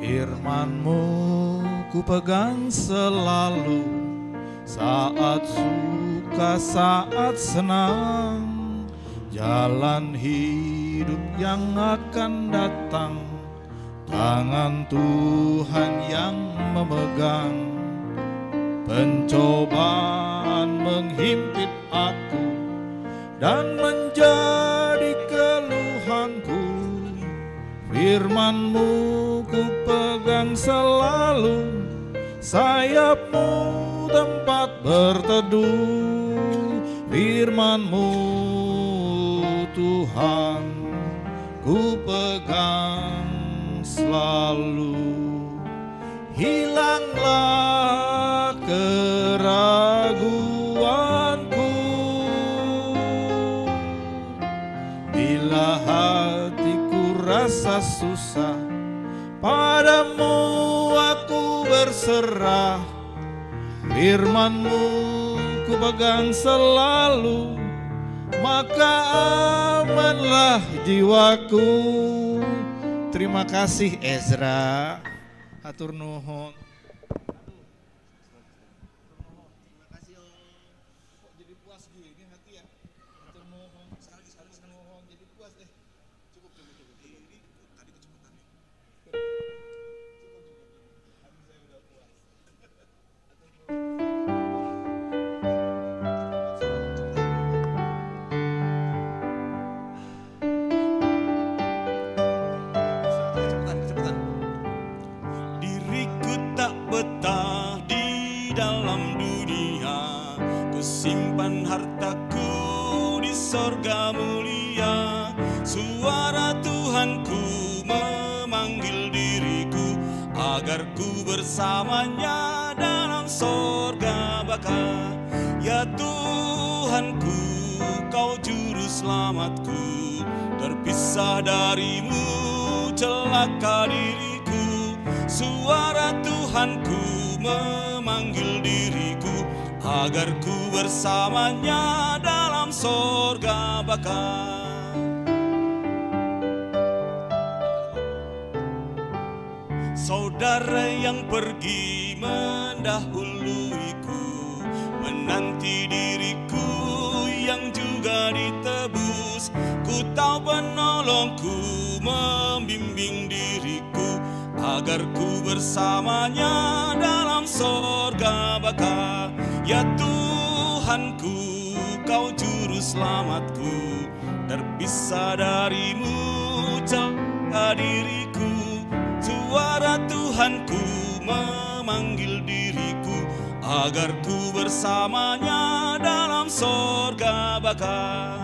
Firman-Mu ku pegang selalu, saat suka, saat senang. Jalan hidup yang akan datang, tangan Tuhan yang memegang. Pencobaan menghimpit aku dan menjadi keluhanku. Firman-Mu ku pegang selalu, sayap-Mu tempat berteduh. Firman-Mu Tuhan ku pegang selalu. Hilanglah keraguanku bila hatiku rasa susah, padamu aku berserah. Firman-Mu ku pegang selalu, maka amanlah jiwaku. Terima kasih Ezra. Hatur nuhun. Diriku tak betah di dalam dunia, ku simpan hartaku di sorga mulia. Suara Tuhanku memanggil diriku agar ku bersamanya dalam sorga baka. Ya Tuhanku, Kau juru selamatku, terpisah darimu celaka diriku. Suara Tuhanku memanggil diriku agar ku bersamanya dalam sorga baka. Saudara yang pergi mendahuluiku, menanti diriku yang juga ditebus. Ku tahu penolongku membimbing diriku agar ku bersamanya dalam sorga baka. Ya Tuhanku, Kau juru selamatku, terpisah darimu celaka diriku. Suara Tuhanku memanggil diriku agar ku bersamanya dalam sorga baka.